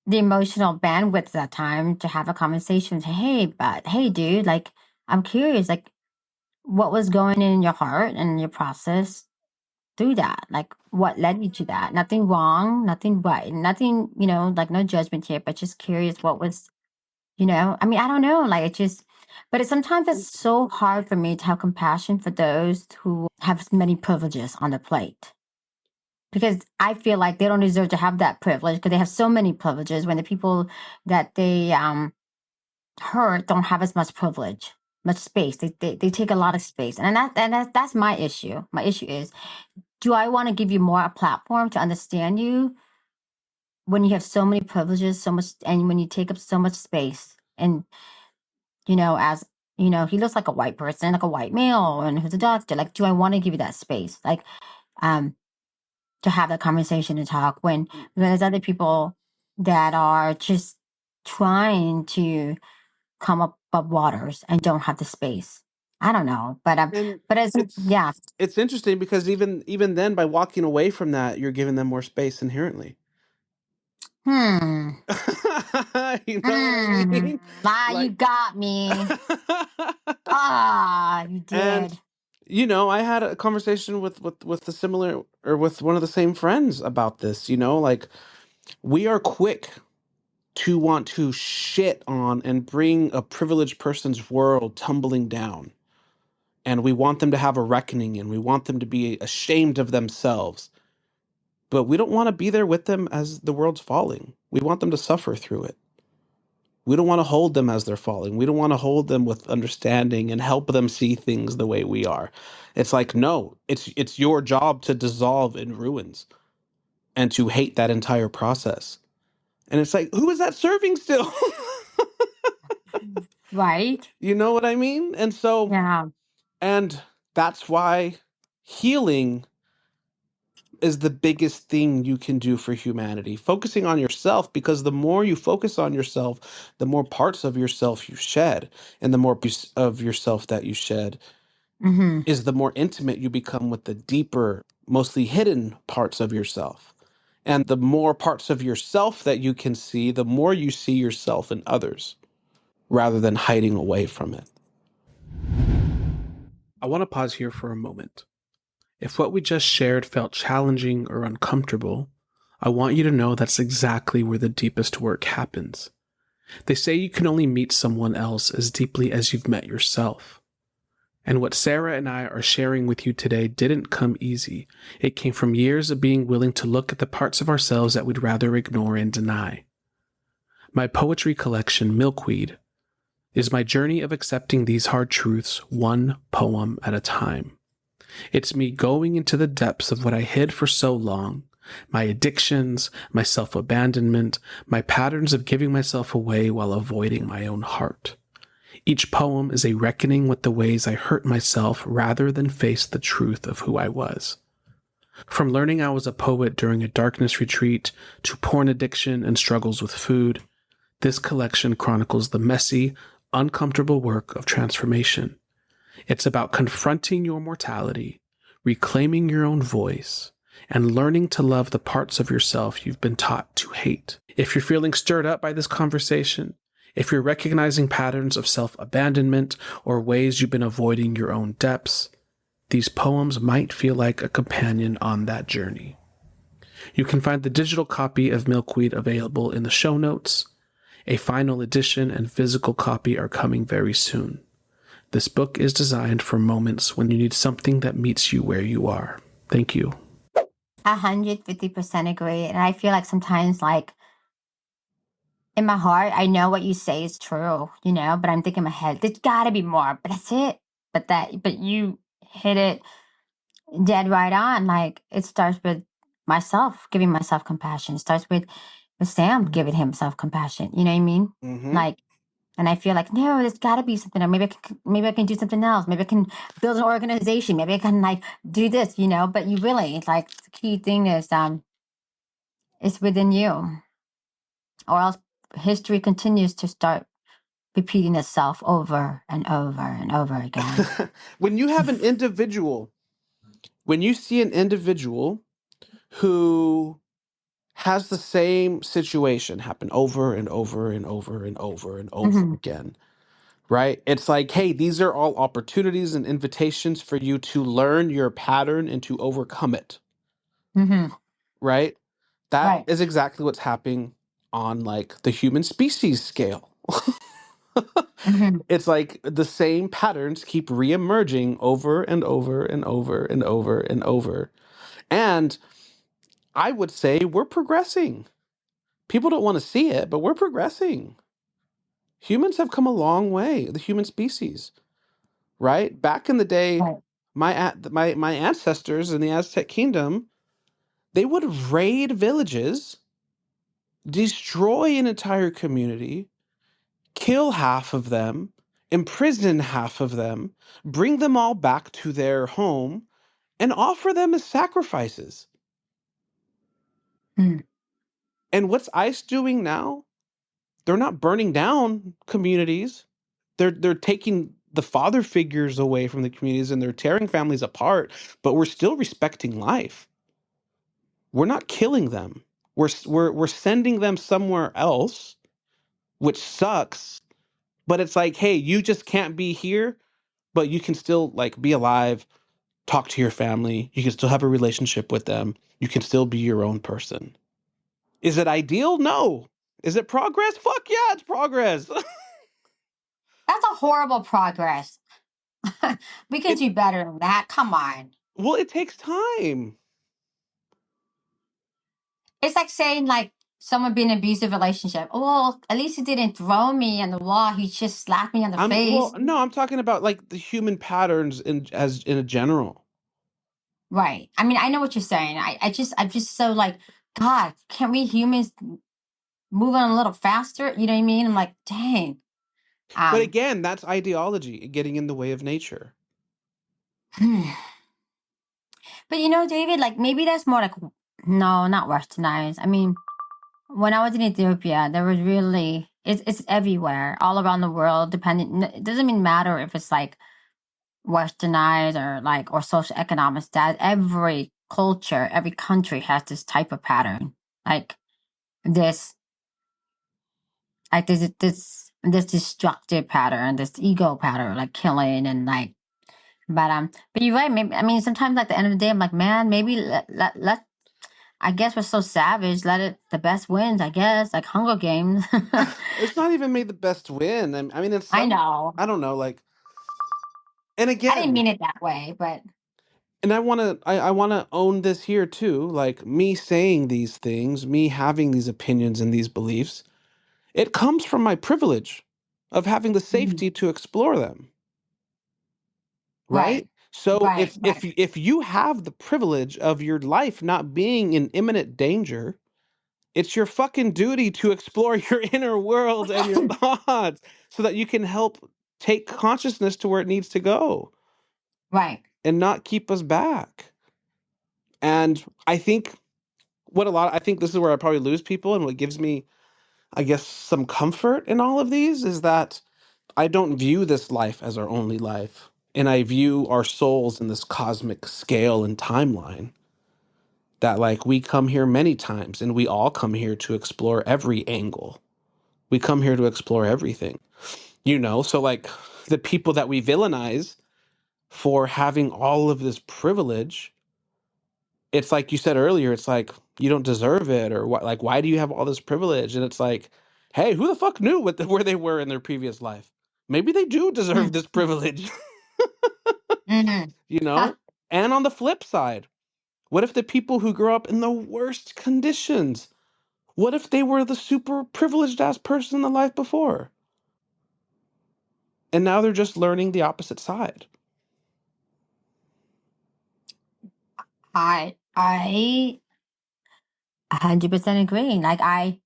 the emotional bandwidth at that time to have a conversation, say, hey, dude, like, I'm curious, like, what was going in your heart and your process through that? Like, what led you to that? Nothing wrong, nothing right, nothing, like, no judgment here, but just curious what was, I mean, I don't know, like, but sometimes it's so hard for me to have compassion for those who have many privileges on their plate. Because I feel like they don't deserve to have that privilege because they have so many privileges when the people that they hurt don't have as much privilege, much space. They take a lot of space, and that's my issue. My issue is, do I want to give you more a platform to understand you when you have so many privileges, so much, and when you take up so much space, and as he looks like a white person, like a white male, and who's a doctor. Like, do I want to give you that space? Like, to have that conversation and talk when there's other people that are just trying to come up above waters and don't have the space. I don't know, And but it's it's yeah. it's interesting because even then, by walking away from that, you're giving them more space inherently. Hmm. You know what I mean? Ah, you Like, got me. Ah, you and did. I had a conversation with the similar, or with one of the same friends about this. Like, we are quick to want to shit on and bring a privileged person's world tumbling down. And we want them to have a reckoning, and we want them to be ashamed of themselves. But we don't want to be there with them as the world's falling. We want them to suffer through it. We don't want to hold them as they're falling. We don't want to hold them with understanding and help them see things the way we are. It's like, no, it's your job to dissolve in ruins and to hate that entire process. And it's like, who is that serving still? Right? You know what I mean? And so, Yeah. and that's why healing is the biggest thing you can do for humanity. Focusing on yourself, because the more you focus on yourself, the more parts of yourself you shed. And the more piece of yourself that you shed Mm-hmm. is the more intimate you become with the deeper, mostly hidden parts of yourself. And the more parts of yourself that you can see, the more you see yourself in others, rather than hiding away from it. I want to pause here for a moment. If what we just shared felt challenging or uncomfortable, I want you to know that's exactly where the deepest work happens. They say you can only meet someone else as deeply as you've met yourself. And what Sarah and I are sharing with you today didn't come easy. It came from years of being willing to look at the parts of ourselves that we'd rather ignore and deny. My poetry collection, Milkweed, is my journey of accepting these hard truths one poem at a time. It's me going into the depths of what I hid for so long, my addictions, my self-abandonment, my patterns of giving myself away while avoiding my own heart. Each poem is a reckoning with the ways I hurt myself rather than face the truth of who I was. From learning I was a poet during a darkness retreat to porn addiction and struggles with food, this collection chronicles the messy, uncomfortable work of transformation. It's about confronting your mortality, reclaiming your own voice, and learning to love the parts of yourself you've been taught to hate. If you're feeling stirred up by this conversation, if you're recognizing patterns of self-abandonment or ways you've been avoiding your own depths, these poems might feel like a companion on that journey. You can find the digital copy of Milkweed available in the show notes. A final edition and physical copy are coming very soon. This book is designed for moments when you need something that meets you where you are. Thank you. 150% agree. And I feel like sometimes, like, in my heart, I know what you say is true, but I'm thinking in my head, there's gotta be more, but that's it. But you hit it dead right on. Like, it starts with myself, giving myself compassion. It starts with Sam giving himself compassion. You know what I mean? Mm-hmm. Like, and I feel like, no, there's gotta be something. Or maybe I can do something else. Maybe I can build an organization. Maybe I can, like, do this, but you really, like, the key thing is, it's within you, or else history continues to start repeating itself over and over and over again. When you have an individual, when you see an individual who has the same situation happen over and over and over and over and over Hmm. again, right? It's like, hey, these are all opportunities and invitations for you to learn your pattern and to overcome it, Hmm. right? That Right. is exactly what's happening on like the human species scale. Hmm. It's like the same patterns keep reemerging over and over and over and over and over. And I would say we're progressing. People don't want to see it, but we're progressing. Humans have come a long way, the human species, right? Back in the day, Right. my ancestors in the Aztec kingdom, they would raid villages, destroy an entire community, kill half of them, imprison half of them, bring them all back to their home, and offer them as sacrifices. Mm. And what's ICE doing now? They're not burning down communities. They're taking the father figures away from the communities and they're tearing families apart, but we're still respecting life. We're not killing them. We're sending them somewhere else, which sucks, but it's like, hey, you just can't be here. but you can still like be alive, talk to your family, you can still have a relationship with them, you can still be your own person. Is it ideal? No. Is it progress? Fuck yeah, it's progress. That's a horrible progress. We can it do better than that. Come on. well, it takes time. It's like saying like someone being in an abusive relationship. Oh, well, at least he didn't throw me on the wall. He just slapped me on the face. I'm talking about like the human patterns in a general. Right. I mean, I know what you're saying. I'm just so like, God, can't we humans move on a little faster? You know what I mean? I'm like, dang. But Um, again, that's ideology getting in the way of nature. but you know, David, like maybe that's more like, no, not westernized. I mean, when I was in Ethiopia, there was really, it's everywhere, all around the world, depending, it doesn't even matter if it's like westernized or like, or social economic status. Every culture, every country has this type of pattern. Like this, like this destructive pattern, this ego pattern, like killing and like, but you're right. Maybe, I mean, sometimes at the end of the day, I'm like, man, maybe let I guess we're so savage. Let it, the best wins, I guess, like Hunger Games. It's not even made the best win. I mean, in I some, know. I don't know, like, and I didn't again, mean it that way, but and I want to own this here too. Like me saying these things, me having these opinions and these beliefs, it comes from my privilege of having the Mhm. safety to explore them, right? Right, So right, right. if you have the privilege of your life not being in imminent danger, it's your fucking duty to explore your inner world and your thoughts so that you can help take consciousness to where it needs to go Right. and not keep us back. And I think this is where I probably lose people, and what gives me, I guess, some comfort in all of these is that I don't view this life as our only life. And I view our souls in this cosmic scale and timeline. That, like, we come here many times and we all come here to explore every angle. We come here to explore everything, you know? So, like, the people that we villainize for having all of this privilege, it's like you said earlier, it's like, you don't deserve it, or what, like, why do you have all this privilege? And it's like, hey, who the fuck knew where they were in their previous life? Maybe they do deserve this privilege. Mm-hmm. You know? And on the flip side, what if the people who grew up in the worst conditions, what if they were the super privileged ass person in the life before? And now they're just learning the opposite side. I 100% agree. Like I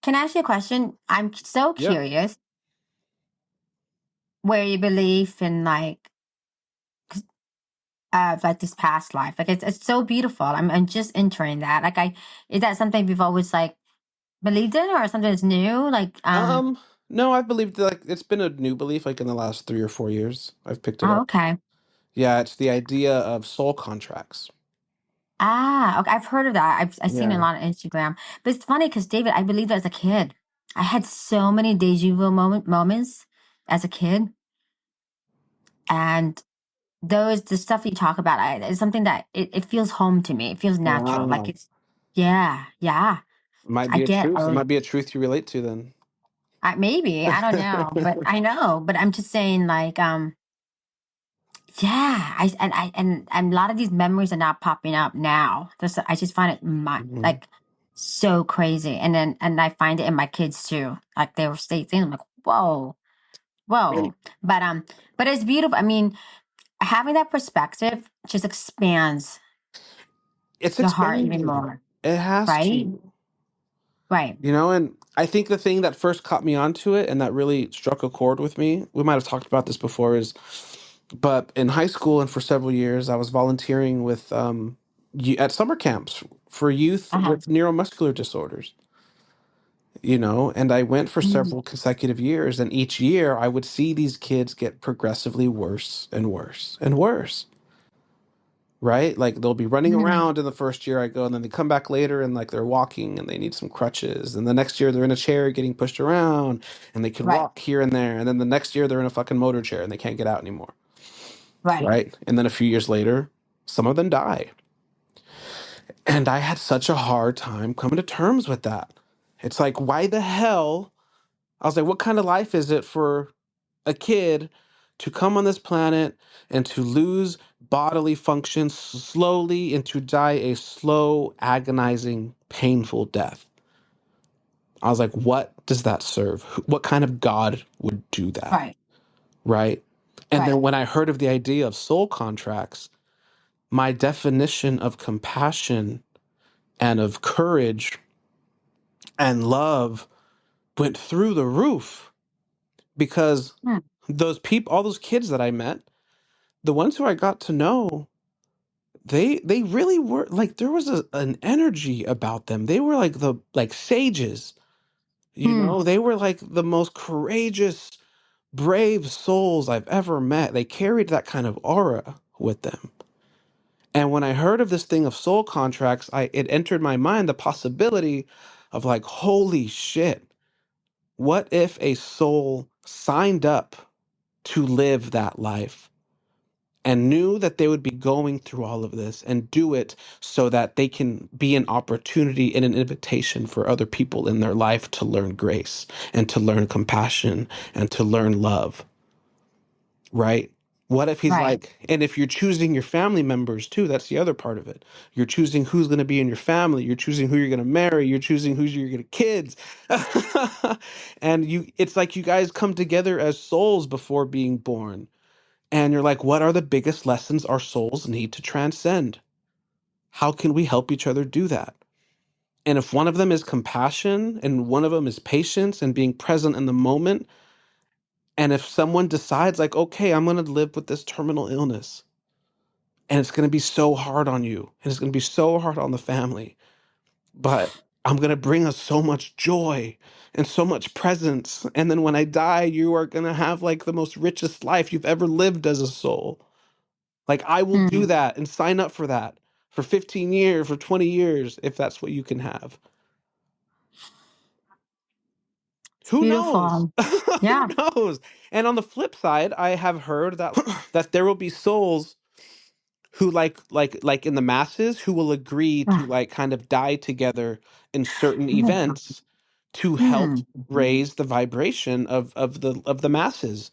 can I ask you a question. I'm so Yeah. curious where you believe in like this past life. Like it's so beautiful. I'm just entering that. Like is that something you've always like believed in or something that's new? Like No, I've believed like it's been a new belief like in the last 3 or 4 years. I've picked it oh up. okay. Yeah, it's the idea of soul contracts. Ah, okay. I've heard of that. I've seen it a Yeah. lot on Instagram. But it's funny because David, I believe that as a kid. I had so many deja vu moments as a kid. And the stuff you talk about, it's something that it feels home to me. It feels natural. Like Wow. it's, yeah, yeah. Might I be a get, truth. It might be a truth you relate to then. maybe, I don't know, but I know, but I'm just saying like, yeah, and a lot of these memories are not popping up now. I just find it Mhm. like so crazy, and I find it in my kids too. Like they will say things. I'm like, whoa, And whoa. But it's beautiful. I mean, having that perspective just expands it's the heart even expanded. more, It has right? to. Right. You know, and I think the thing that first caught me onto it and that really struck a chord with me, we might have talked about this before, is but in high school and for several years, I was volunteering with at summer camps for youth Uh huh. with neuromuscular disorders, you know, and I went for Mm-hmm. several consecutive years, and each year I would see these kids get progressively worse and worse and worse. Right? Like they'll be running Mm-hmm. around in the first year I go, and then they come back later and like they're walking and they need some crutches. And the next year they're in a chair getting pushed around and they can Right. walk here and there. And then the next year they're in a fucking motor chair and they can't get out anymore. Right. right? And then a few years later, some of them die. And I had such a hard time coming to terms with that. It's like, why the hell? I was like, what kind of life is it for a kid to come on this planet and to lose bodily function slowly and to die a slow, agonizing, painful death? I was like, what does that serve? What kind of God would do that? Right. Right. And Right. then when I heard of the idea of soul contracts, my definition of compassion and of courage and love went through the roof, because Hmm. those people, all those kids that I met, the ones who I got to know, they really were like, there was an energy about them. They were like like sages, Hmm. they were like the most courageous, brave souls I've ever met. They carried that kind of aura with them. And when I heard of this thing of soul contracts, it entered my mind the possibility of like, holy shit, what if a soul signed up to live that life and knew that they would be going through all of this and do it so that they can be an opportunity and an invitation for other people in their life to learn grace and to learn compassion and to learn love, right? What if he's Right. like, and if you're choosing your family members too, that's the other part of it. You're choosing who's going to be in your family. You're choosing who you're going to marry. You're choosing who's you're going to kids. And it's like you guys come together as souls before being born. And you're like, what are the biggest lessons our souls need to transcend? How can we help each other do that? And if one of them is compassion and one of them is patience and being present in the moment, and if someone decides, like, okay, I'm going to live with this terminal illness, and it's going to be so hard on you, and it's going to be so hard on the family, but I'm going to bring us so much joy and so much presence. And then when I die, you are going to have like the most richest life you've ever lived as a soul. Like, I will Hmm. do that and sign up for that for 15 years, for 20 years, if that's what you can have. It's Who knows? beautiful. Who Yeah. knows? And on the flip side, I have heard that that there will be souls who like in the masses who will agree to Ah, like kind of die together in certain events to help Hmm. raise the vibration of the masses,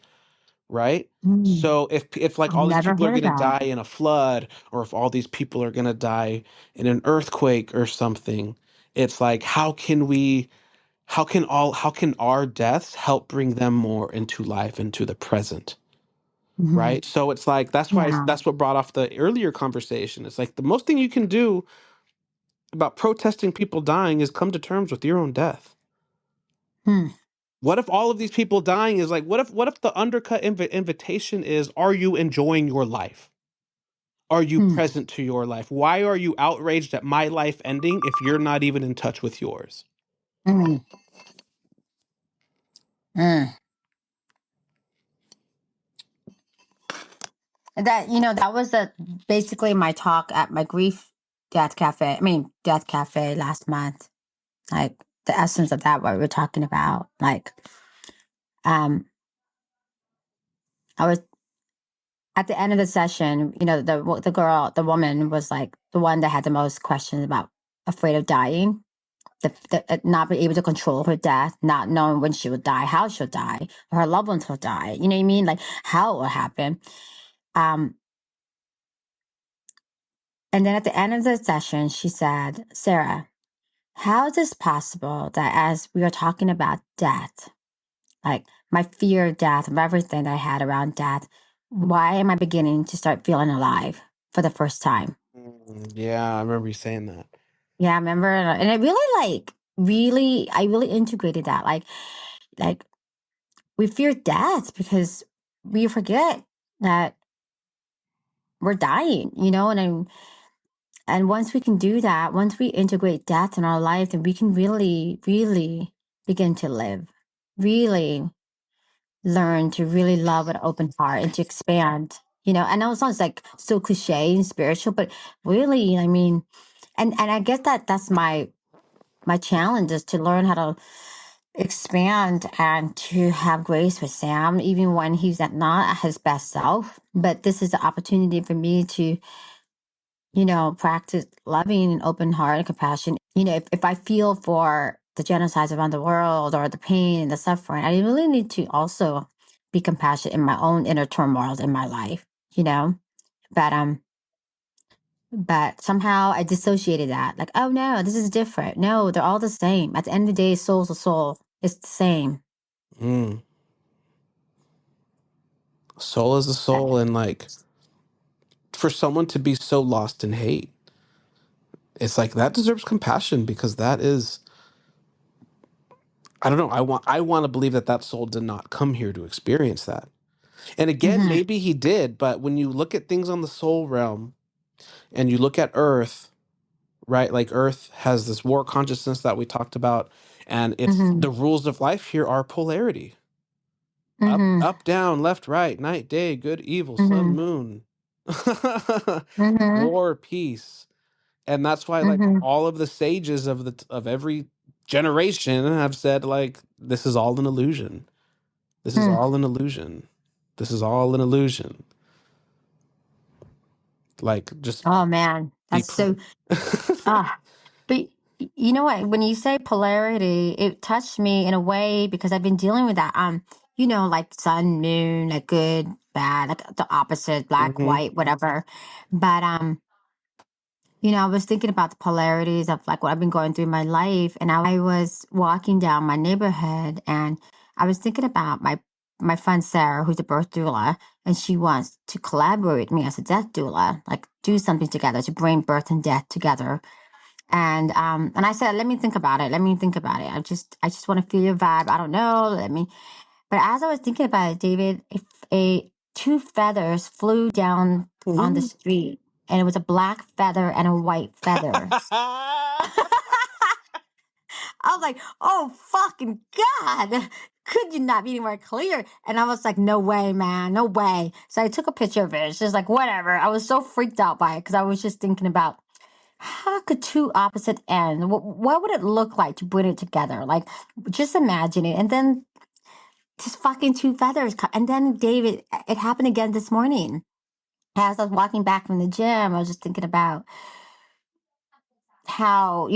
right? Hmm. So if like I've all these never people are heard going to that. die in a flood, or if all these people are going to die in an earthquake or something, it's like, how can our deaths help bring them more into life, into the present, Hmm. right? So it's like, Yeah. that's what brought off the earlier conversation. It's like the most thing you can do about protesting people dying is come to terms with your own death. Hmm. What if all of these people dying is like, what if the undercut invitation is, are you enjoying your life? Are you Hmm. present to your life? Why are you outraged at my life ending if you're not even in touch with yours? Hmm. Hmm. That was basically my talk at my grief death cafe last month. Like the essence of that, what we were talking about. Like, um, I was at the end of the session. The woman was like the one that had the most questions about afraid of dying, not being able to control her death, not knowing when she would die, how she'll die, or her loved ones will die. You know what I mean? Like how it will happen. Um, and then at the end of the session, she said, "Sarah, how is this possible that as we are talking about death, like my fear of death, of everything that I had around death, why am I beginning to start feeling alive for the first time?" Yeah, I remember you saying that. Yeah, I remember, and it really I really integrated that. Like we fear death because we forget that we're dying, and once we can do that, once we integrate death in our life, then we can really, really begin to live, really learn to really love with an open heart and to expand. I know it sounds like so cliche and spiritual, but really, I mean, and I guess that's my challenge is to learn how to expand and to have grace with Sam, even when he's not at his best self. But this is the opportunity for me to, practice loving and open heart and compassion. If I feel for the genocides around the world or the pain and the suffering, I really need to also be compassionate in my own inner turmoil in my life, But but somehow I dissociated that. Like, oh no, this is different. No, they're all the same. At the end of the day, soul's a soul. It's the same. Mm. Soul is a soul, and like for someone to be so lost in hate, it's like that deserves compassion because that is, I don't know. I want to believe that that soul did not come here to experience that. And again, Mm-hmm. maybe he did, but when you look at things on the soul realm and you look at Earth, right? Like Earth has this war consciousness that we talked about, and it's Mm-hmm. the rules of life here are polarity. Mm-hmm. Up, down, left, right, night, day, good, evil, sun, Mm-hmm. moon. Mm-hmm. War, peace. And that's why like Mm-hmm. all of the sages of of every generation have said like this is all an illusion. This is Mm. all an illusion. This is all an illusion. Like just Oh man, be that's so. Ah, but you know what? When you say polarity, it touched me in a way because I've been dealing with that. Like sun, moon, like good, bad, like the opposite, black, Mhm. white, whatever. But I was thinking about the polarities of like what I've been going through in my life, and I was walking down my neighborhood, and I was thinking about my friend Sarah, who's a birth doula, and she wants to collaborate with me as a death doula, like do something together to bring birth and death together. And I said, let me think about it. Let me think about it. I just want to feel your vibe. I don't know. Let me. But as I was thinking about it, David, if a two feathers flew down on the Mhm. street, and it was a black feather and a white feather. I was like, oh fucking God. Could you not be any more clear? And I was like, no way, man, no way. So I took a picture of it. It's just like, whatever. I was so freaked out by it because I was just thinking about how could two opposite ends, what would it look like to bring it together? Like, just imagine it. And then just fucking two feathers. And then, David, it happened again this morning. As I was walking back from the gym, I was just thinking about how,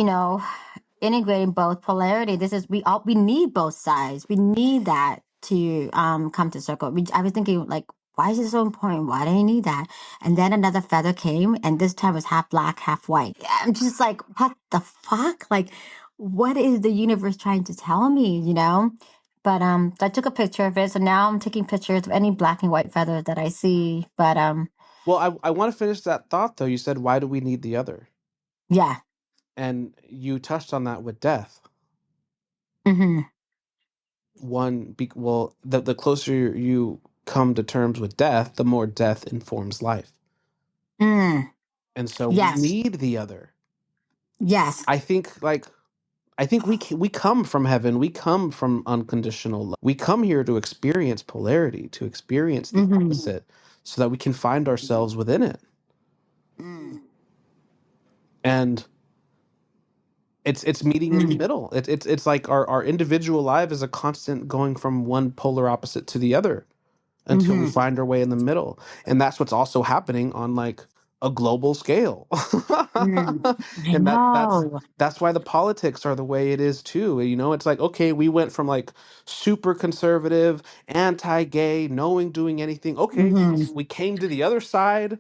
integrating both polarity. This is we need both sides. We need that to come to circle. I was thinking like, why is it so important? Why do you need that? And then another feather came, and this time was half black, half white. I'm just like, what the fuck? Like, what is the universe trying to tell me? But so I took a picture of it. So now I'm taking pictures of any black and white feathers that I see. But Well, I want to finish that thought though. You said why do we need the other? yeah. And you touched on that with death. Mm-hmm. Well, the closer you come to terms with death, the more death informs life. Mm. And so we Yes. need the other. Yes. I think like I think we come from heaven. We come from unconditional love. We come here to experience polarity, to experience the Mm-hmm. opposite, so that we can find ourselves within it. Mm. And it's meeting in the Mm. middle. It's like our individual life is a constant going from one polar opposite to the other until we Mm-hmm. find our way in the middle. And that's what's also happening on like a global scale. Mm. I And know. that's why the politics are the way it is too. You know, it's like, okay, we went from like super conservative, anti-gay, knowing doing anything. Okay, Mm-hmm. we came to the other side,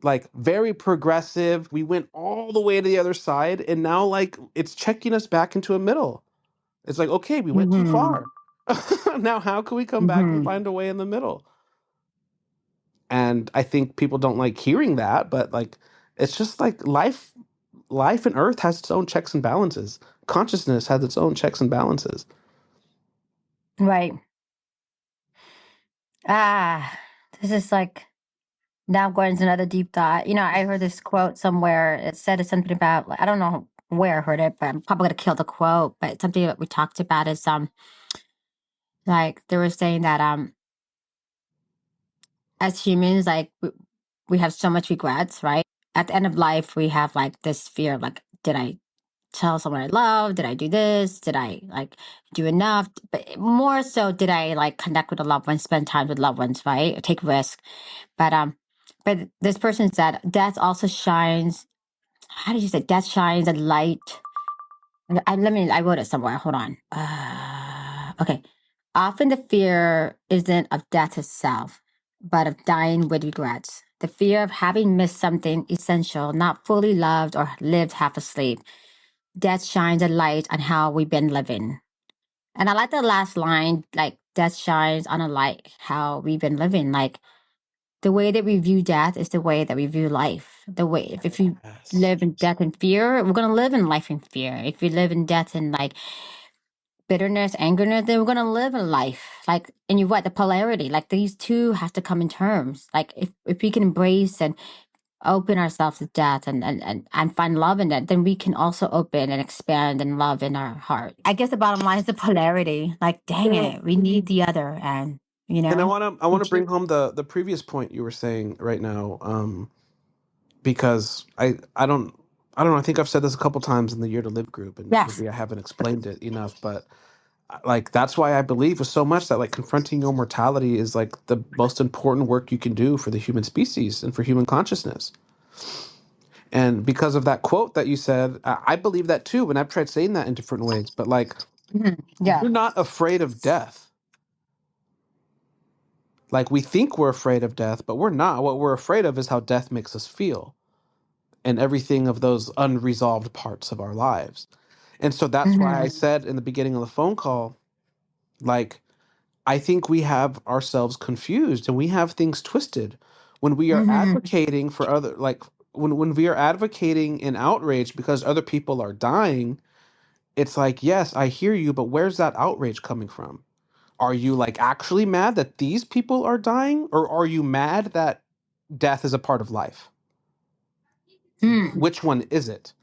like very progressive. We went all the way to the other side, and now like it's checking us back into a middle. It's like, okay, we went too Mm-hmm. far. Now how can we come back and Mm-hmm. find a way in the middle? And I think people don't like hearing that, but like it's just like life and earth has its own checks and balances. Consciousness has its own checks and balances. Right. Ah, this is like now going into another deep thought. I heard this quote somewhere. It said something about like, I don't know where I heard it, but I'm probably gonna kill the quote. But something that we talked about is like they were saying that as humans, like we have so much regrets, right? At the end of life, we have like this fear, like, did I tell someone I love? Did I do this? Did I like do enough? But more so, did I like connect with a loved one, spend time with loved ones, right? Or take risks. But this person said death also shines. How did you say death shines a light? I wrote it somewhere. Hold on. Okay. Often the fear isn't of death itself, but of dying with regrets. The fear of having missed something essential, not fully loved or lived half asleep. Death shines a light on how we've been living. And I like the last line, like death shines on a light how we've been living. Like the way that we view death is the way that we view life. The way if you Yes. live in death and fear, we're gonna live in life in fear. If you live in death and like bitterness, angerness, then we're gonna live in life. Like and you what the polarity, like these two have to come in terms. Like if we can embrace and open ourselves to death and find love in it, then we can also open and expand and love in our heart. I guess the bottom line is the polarity. Like, dang Yeah. it, we need the other, and you And I know. want to bring home the previous point you were saying right now, because I don't know, I think I've said this a couple times in the Year to Live group, and Yes. maybe I haven't explained it enough, but like that's why I believe with so much that like confronting your mortality is like the most important work you can do for the human species and for human consciousness. And because of that quote that you said, I believe that too, and I've tried saying that in different ways, but like Yeah. we're not afraid of death. Like we think we're afraid of death, but we're not. What we're afraid of is how death makes us feel and everything of those unresolved parts of our lives. And so that's why I Hmm. said in the beginning of the phone call, like, I think we have ourselves confused and we have things twisted when we are Hmm. advocating for other, like, when we are advocating in outrage because other people are dying. It's like, yes, I hear you, but where's that outrage coming from? Are you like actually mad that these people are dying, or are you mad that death is a part of life? Mm. Which one is it?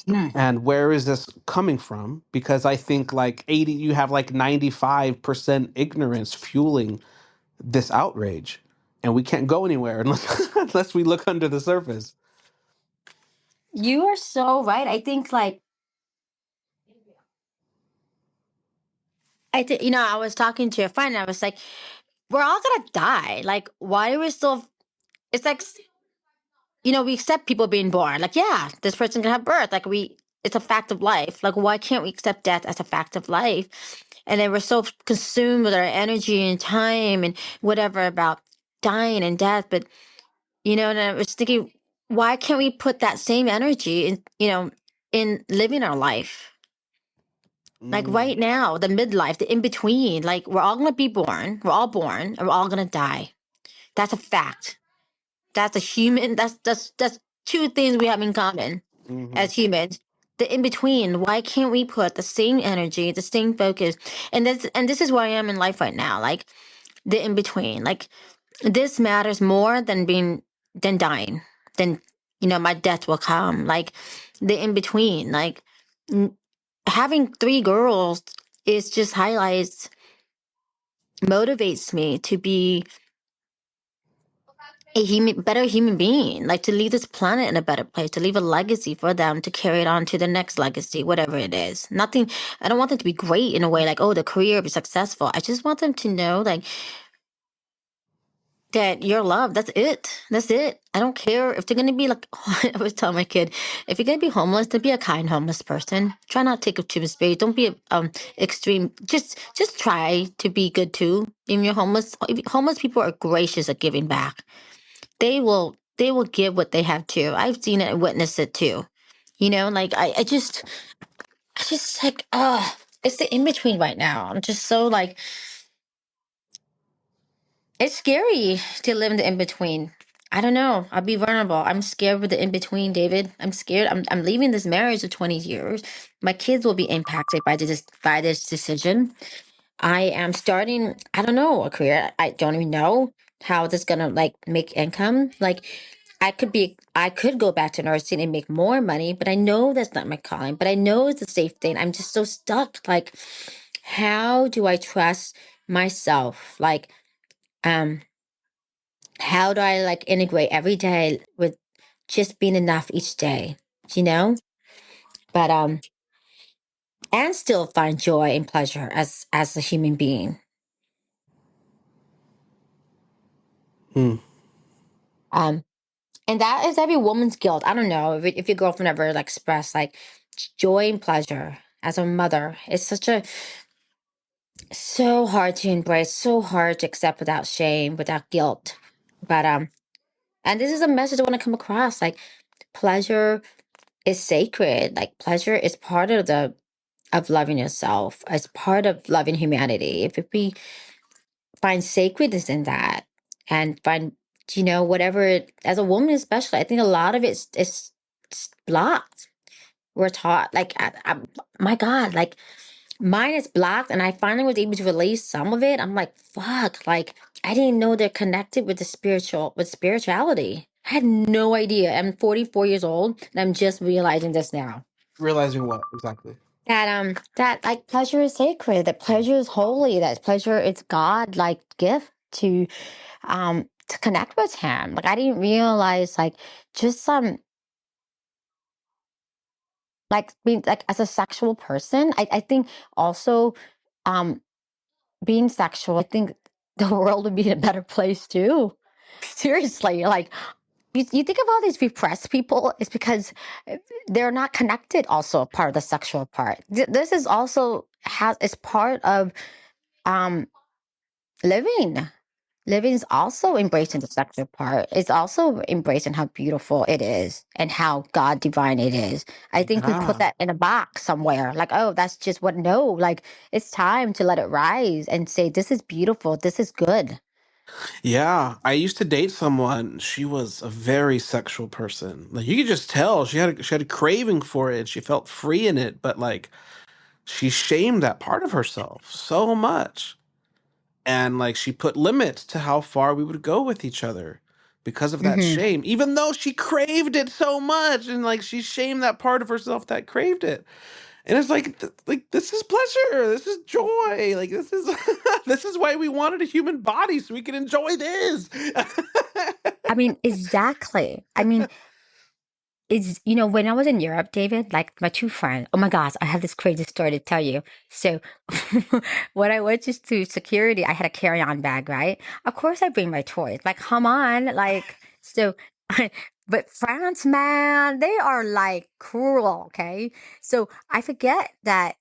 Mm. And where is this coming from? Because I think like 80, you have like 95% ignorance fueling this outrage. And we can't go anywhere unless unless we look under the surface. You are so right. I think like I was talking to a friend and I was like, we're all gonna die. Like, why are we still it's like we accept people being born. Like, yeah, this person can have birth. Like it's a fact of life. Like, why can't we accept death as a fact of life? And then we're so consumed with our energy and time and whatever about dying and death. But and I was thinking, why can't we put that same energy in living our life? Like Mm, right now, the midlife, the in between, like we're all gonna be born, we're all born, and we're all gonna die. That's a fact. That's a human. That's two things we have in common hmm as humans. The in between. Why can't we put the same energy, the same focus? And this is where I am in life right now. Like the in between. Like this matters more than dying. Than my death will come. Like the in between. Like n- having three girls is just highlights motivates me to be better human being, like to leave this planet in a better place, to leave a legacy for them to carry it on to the next legacy, whatever it is. Nothing, I don't want them to be great in a way like, oh, the career be successful. I just want them to know, like, that you're loved. That's it. That's it. I don't care if they're going to be like, I always tell my kid, if you're going to be homeless, then be a kind homeless person. Try not to take up too much space. Don't be extreme. Just try to be good too. If you're homeless, homeless people are gracious at giving back. They will give what they have too. I've seen it and witnessed it too. Like I just like it's the in between right now. I'm just so like it's scary to live in the in between. I don't know. I'll be vulnerable. I'm scared with the in between, David. I'm scared. I'm leaving this marriage of 20 years. My kids will be impacted by this decision. I am starting, I don't know, a career. I don't even know how this is gonna like make income. Like I could go back to nursing and make more money, but I know that's not my calling. But I know it's a safe thing. I'm just so stuck. Like, how do I trust myself? Like, um, how do I like integrate every day with just being enough each day? You know? But and still find joy and pleasure as a human being. Hmm. And that is every woman's guilt. I don't know if your girlfriend ever like expressed like joy and pleasure as a mother. It's so hard to embrace, so hard to accept without shame, without guilt. But and this is a message I want to come across. Like pleasure is sacred. Like pleasure is part of the of loving yourself. It's part of loving humanity. If we find sacredness in that and find, whatever as a woman especially, I think a lot of it's blocked. We're taught like my God, like mine is blocked, and I finally was able to release some of it. I'm like, fuck, like I didn't know they're connected with spirituality. I had no idea. I'm 44 years old and I'm just realizing this now. Realizing what exactly? That like pleasure is sacred, that pleasure is holy, that pleasure is God like gift to connect with him. Like I didn't realize like just like being like as a sexual person, I think also um being sexual, I think the world would be a better place too. Seriously, like you think of all these repressed people, it's because they're not connected also part of the sexual part. This is also has is part of um living. Living is also embracing the sexual part. It's also embracing how beautiful it is and how God divine it is. I think we put Yeah. that in a box somewhere. Like, oh, that's just what. No, like it's time to let it rise and say, this is beautiful. This is good. Yeah, I used to date someone. She was a very sexual person. Like you could just tell she had a craving for it. She felt free in it, but like she shamed that part of herself so much. And like she put limits to how far we would go with each other because of that Hmm. shame, even though she craved it so much, and like she shamed that part of herself that craved it. And it's like like this is pleasure, this is joy, like this is this is why we wanted a human body so we can enjoy this. I mean, exactly. I mean, it's, when I was in Europe, David, like my two friends, oh my gosh, I have this crazy story to tell you. So when I went to security, I had a carry-on bag, right? Of course I bring my toys. Like, come on. Like, so, but France, man, they are like cruel, okay? So I forget that,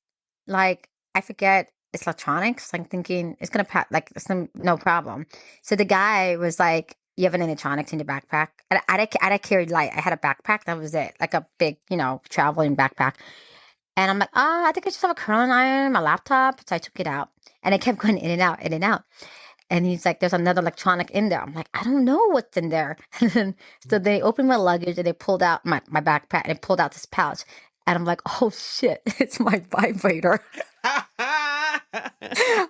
like, I forget it's electronics. I'm thinking it's gonna pass, like, no problem. So the guy was like, you have an electronics in your backpack? And I carried light. I had a backpack. That was it. Like a big, traveling backpack. And I'm like, I think I just have a curling iron, my laptop. So I took it out. And I kept going in and out, in and out. And he's like, there's another electronic in there. I'm like, I don't know what's in there. And then, so they opened my luggage and they pulled out my backpack and they pulled out this pouch. And I'm like, oh shit, it's my vibrator. I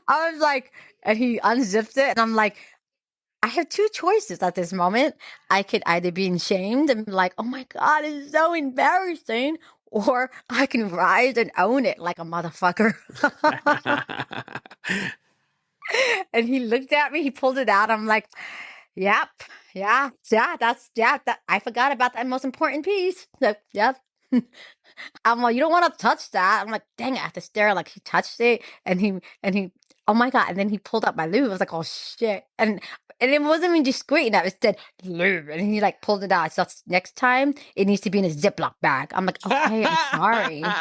was like, and he unzipped it. And I'm like, I have two choices at this moment. I could either be ashamed and be like, oh my God, it's so embarrassing. Or I can rise and own it like a motherfucker. And he looked at me, he pulled it out. I'm like, yep, yeah, that I forgot about that most important piece. So, yep. I'm like, you don't want to touch that. I'm like, dang it, I have to stare. Like he touched it and he, oh my God. And then he pulled up my lube. I was like, oh shit. And it wasn't even discreet enough. It said lube. And he like pulled it out. So next time it needs to be in a Ziploc bag. I'm like, okay, I'm sorry.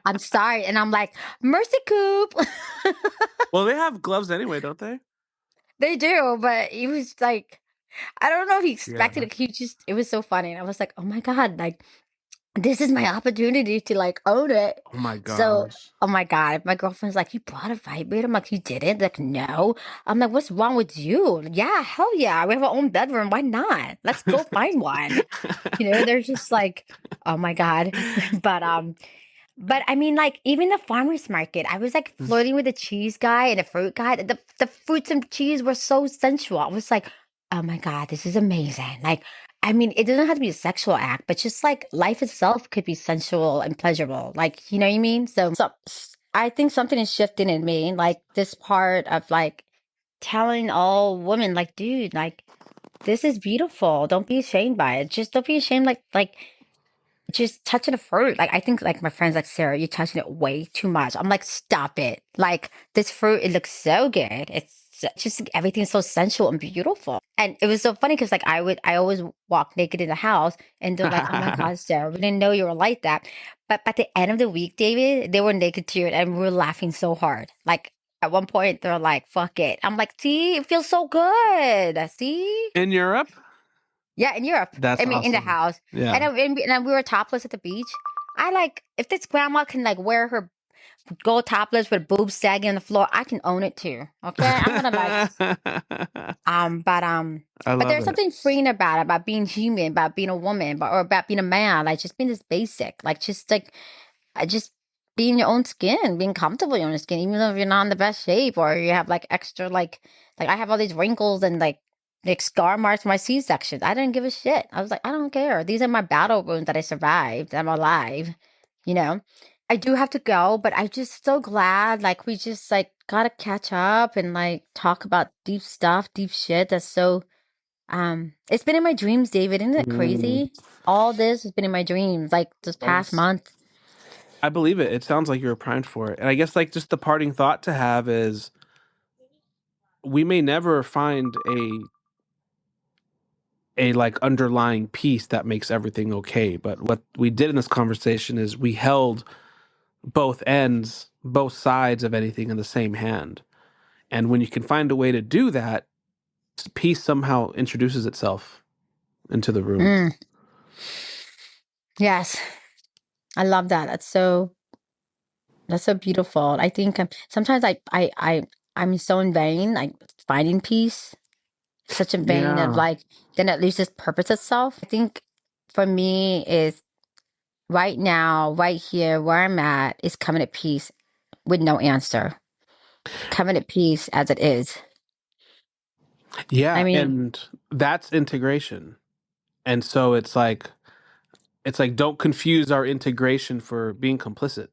I'm sorry. And I'm like, mercy coop. Well, they have gloves anyway, don't they? They do, but he was like, I don't know if he Yeah. expected it. It was so funny. And I was like, oh my God, like, this is my opportunity to like own it. Oh my So, gosh. oh my God, my girlfriend's like, you brought a vibrator? I'm like, you didn't? Like, no. I'm like, what's wrong with you? Yeah, hell yeah. We have our own bedroom. Why not? Let's go find one. They're just like, oh my God. But I mean, like, even the farmer's market, I was like flirting with the cheese guy and the fruit guy. The fruits and cheese were so sensual. I was like, oh my God, this is amazing. Like, I mean, it doesn't have to be a sexual act, but just like life itself could be sensual and pleasurable. Like, you know what I mean? So I think something is shifting in me, like this part of like telling all women, like, dude, like, this is beautiful. Don't be ashamed by it. Just don't be ashamed. Like, just touching the fruit. Like, I think like my friends like, Sarah, you're touching it way too much. I'm like, stop it. Like this fruit, it looks so good. It's just like, everything's so sensual and beautiful. And it was so funny because like I always walk naked in the house and they're like, oh my God, Sarah, we didn't know you were like that. But at the end of the week, David, they were naked too. And we were laughing so hard. Like at one point, they're like, fuck it. I'm like, see, it feels so good. See? In Europe? Yeah, in Europe. That's I mean, in the awesome. house. Yeah. And we were topless at the beach. I like, if this grandma can like wear her go topless with boobs sagging on the floor, I can own it too. Okay, I'm gonna like I but love there's it. something freeing about being human, about being a woman, or about being a man, like just being this basic, like just being your own skin, being comfortable in your own skin, even though you're not in the best shape or you have like extra like I have all these wrinkles and like scar marks from my C-sections. I didn't give a shit. I was like, I don't care. These are my battle wounds that I survived. I'm alive, you know. I do have to go, but I'm just so glad like we just like gotta catch up and like talk about deep stuff, deep shit that's so it's been in my dreams, David. Isn't it Mm, crazy? All this has been in my dreams like this past month. I believe it. It sounds like you were primed for it. And I guess like just the parting thought to have is we may never find a like underlying piece that makes everything okay. But what we did in this conversation is we held both ends, both sides of anything in the same hand. And when you can find a way to do that, peace somehow introduces itself into the room. Mm, yes, I love that. That's so beautiful. I think sometimes I'm so in vain, like finding peace, such a vein of Yeah. like, then it loses purpose itself. I think for me is right now, right here, where I'm at, is coming at peace with no answer, coming at peace as it is. I Yeah. mean, And that's integration. And so it's like don't confuse our integration for being complicit.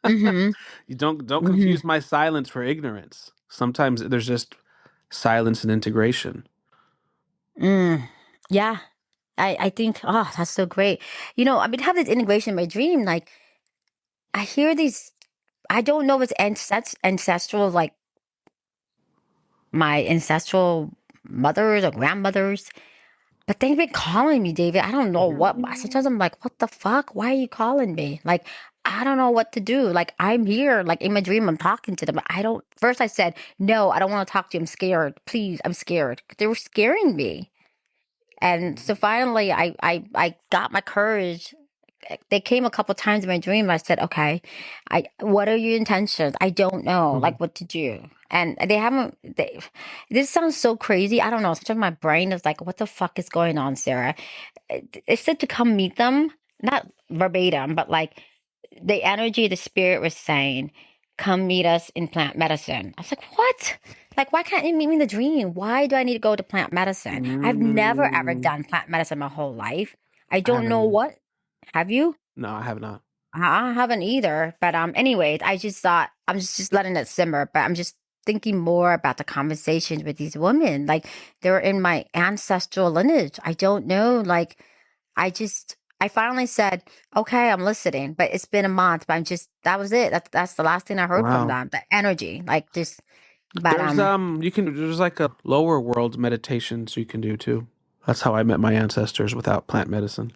mm-hmm, You don't mm-hmm, confuse my silence for ignorance. Sometimes there's just silence and integration. yeah. I think, oh, that's so great. I've been having this integration in my dream. Like, I hear these, I don't know if it's ancestral, like my ancestral mothers or grandmothers, but they've been calling me, David. I don't know what. Sometimes I'm like, what the fuck? Why are you calling me? Like, I don't know what to do. Like, I'm here, like in my dream, I'm talking to them. First I said, no, I don't want to talk to you. I'm scared. Please, I'm scared. They were scaring me. And so finally, I got my courage. They came a couple times in my dream. I said, okay, what are your intentions? I don't know, like what to do. And this sounds so crazy. I don't know. Sometimes my brain is like, what the fuck is going on, Sarah? It said to come meet them, not verbatim, but like the energy, the spirit was saying, come meet us in plant medicine. I was like, what? Like, why can't you meet me in the dream? Why do I need to go to plant medicine? I've never ever Mm, done plant medicine my whole life. I I don't know haven't. what. Have you? No, I have not. I haven't either. But anyways, I just thought I'm just letting it simmer. But I'm just thinking more about the conversations with these women. Like they're in my ancestral lineage. I don't know. Like I finally said, okay, I'm listening. But it's been a month. But that was it. That's the last thing I heard from Wow. them. The energy, like just. But There's like a lower world meditations you can do too. That's how I met my ancestors without plant medicine.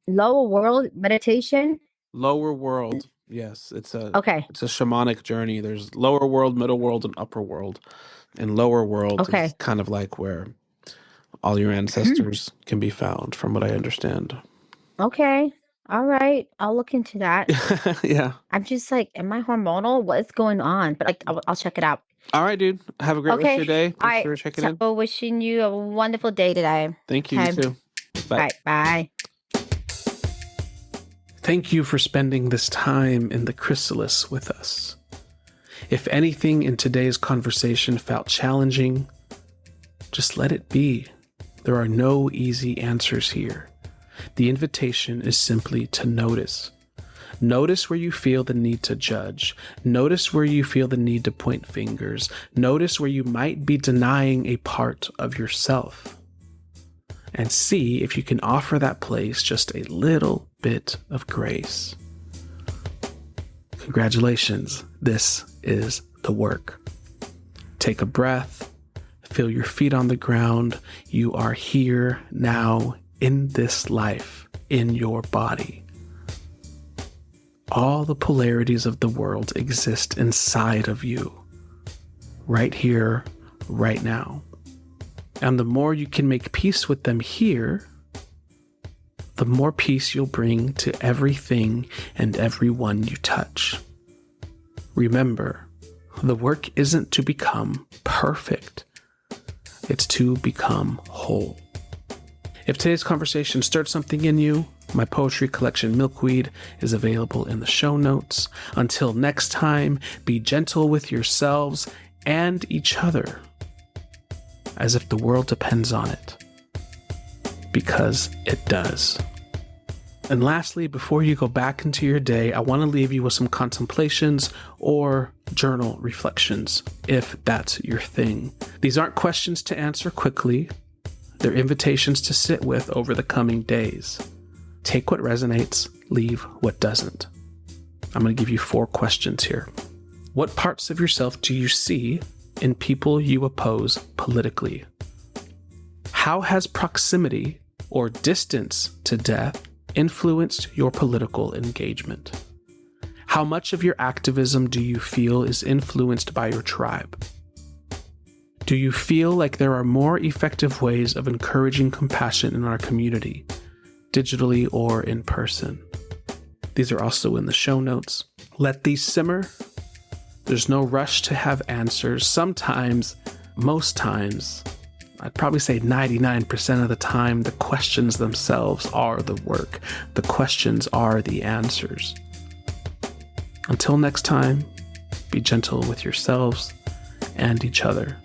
lower world meditation. Lower world. Yes, Okay. it's a shamanic journey. There's lower world, middle world, and upper world. And lower world is Okay. kind of like where all your ancestors can be found, from what I understand. Okay. All right. I'll look into that. Yeah. I'm just like, am I hormonal? What is going on? But like, I'll check it out. All right, dude. Have a great rest of Okay. your day. All Thanks right. for checking in. So wishing you a wonderful day today. Thank you. You Okay. too. All Bye. right. Bye. Thank you for spending this time in the chrysalis with us. If anything in today's conversation felt challenging, just let it be. There are no easy answers here. The invitation is simply to notice. Notice where you feel the need to judge. Notice where you feel the need to point fingers. Notice where you might be denying a part of yourself. and see if you can offer that place just a little bit of grace. Congratulations, this is the work. Take a breath, feel your feet on the ground. You are here now in this life, in your body. All the polarities of the world exist inside of you, right here, right now. And the more you can make peace with them here, the more peace you'll bring to everything and everyone you touch. Remember, the work isn't to become perfect. It's to become whole. If today's conversation stirred something in you, my poetry collection Milkweed is available in the show notes. Until next time, be gentle with yourselves and each other, as if the world depends on it, because it does. And lastly, before you go back into your day, I want to leave you with some contemplations or journal reflections, if that's your thing. These aren't questions to answer quickly. They're invitations to sit with over the coming days. Take what resonates, leave what doesn't. I'm going to give you 4 questions here. What parts of yourself do you see in people you oppose politically? How has proximity or distance to death influenced your political engagement? How much of your activism do you feel is influenced by your tribe? Do you feel like there are more effective ways of encouraging compassion in our community, digitally or in person? These are also in the show notes. Let these simmer. There's no rush to have answers. Sometimes, most times, I'd probably say 99% of the time, the questions themselves are the work. The questions are the answers. Until next time, be gentle with yourselves and each other.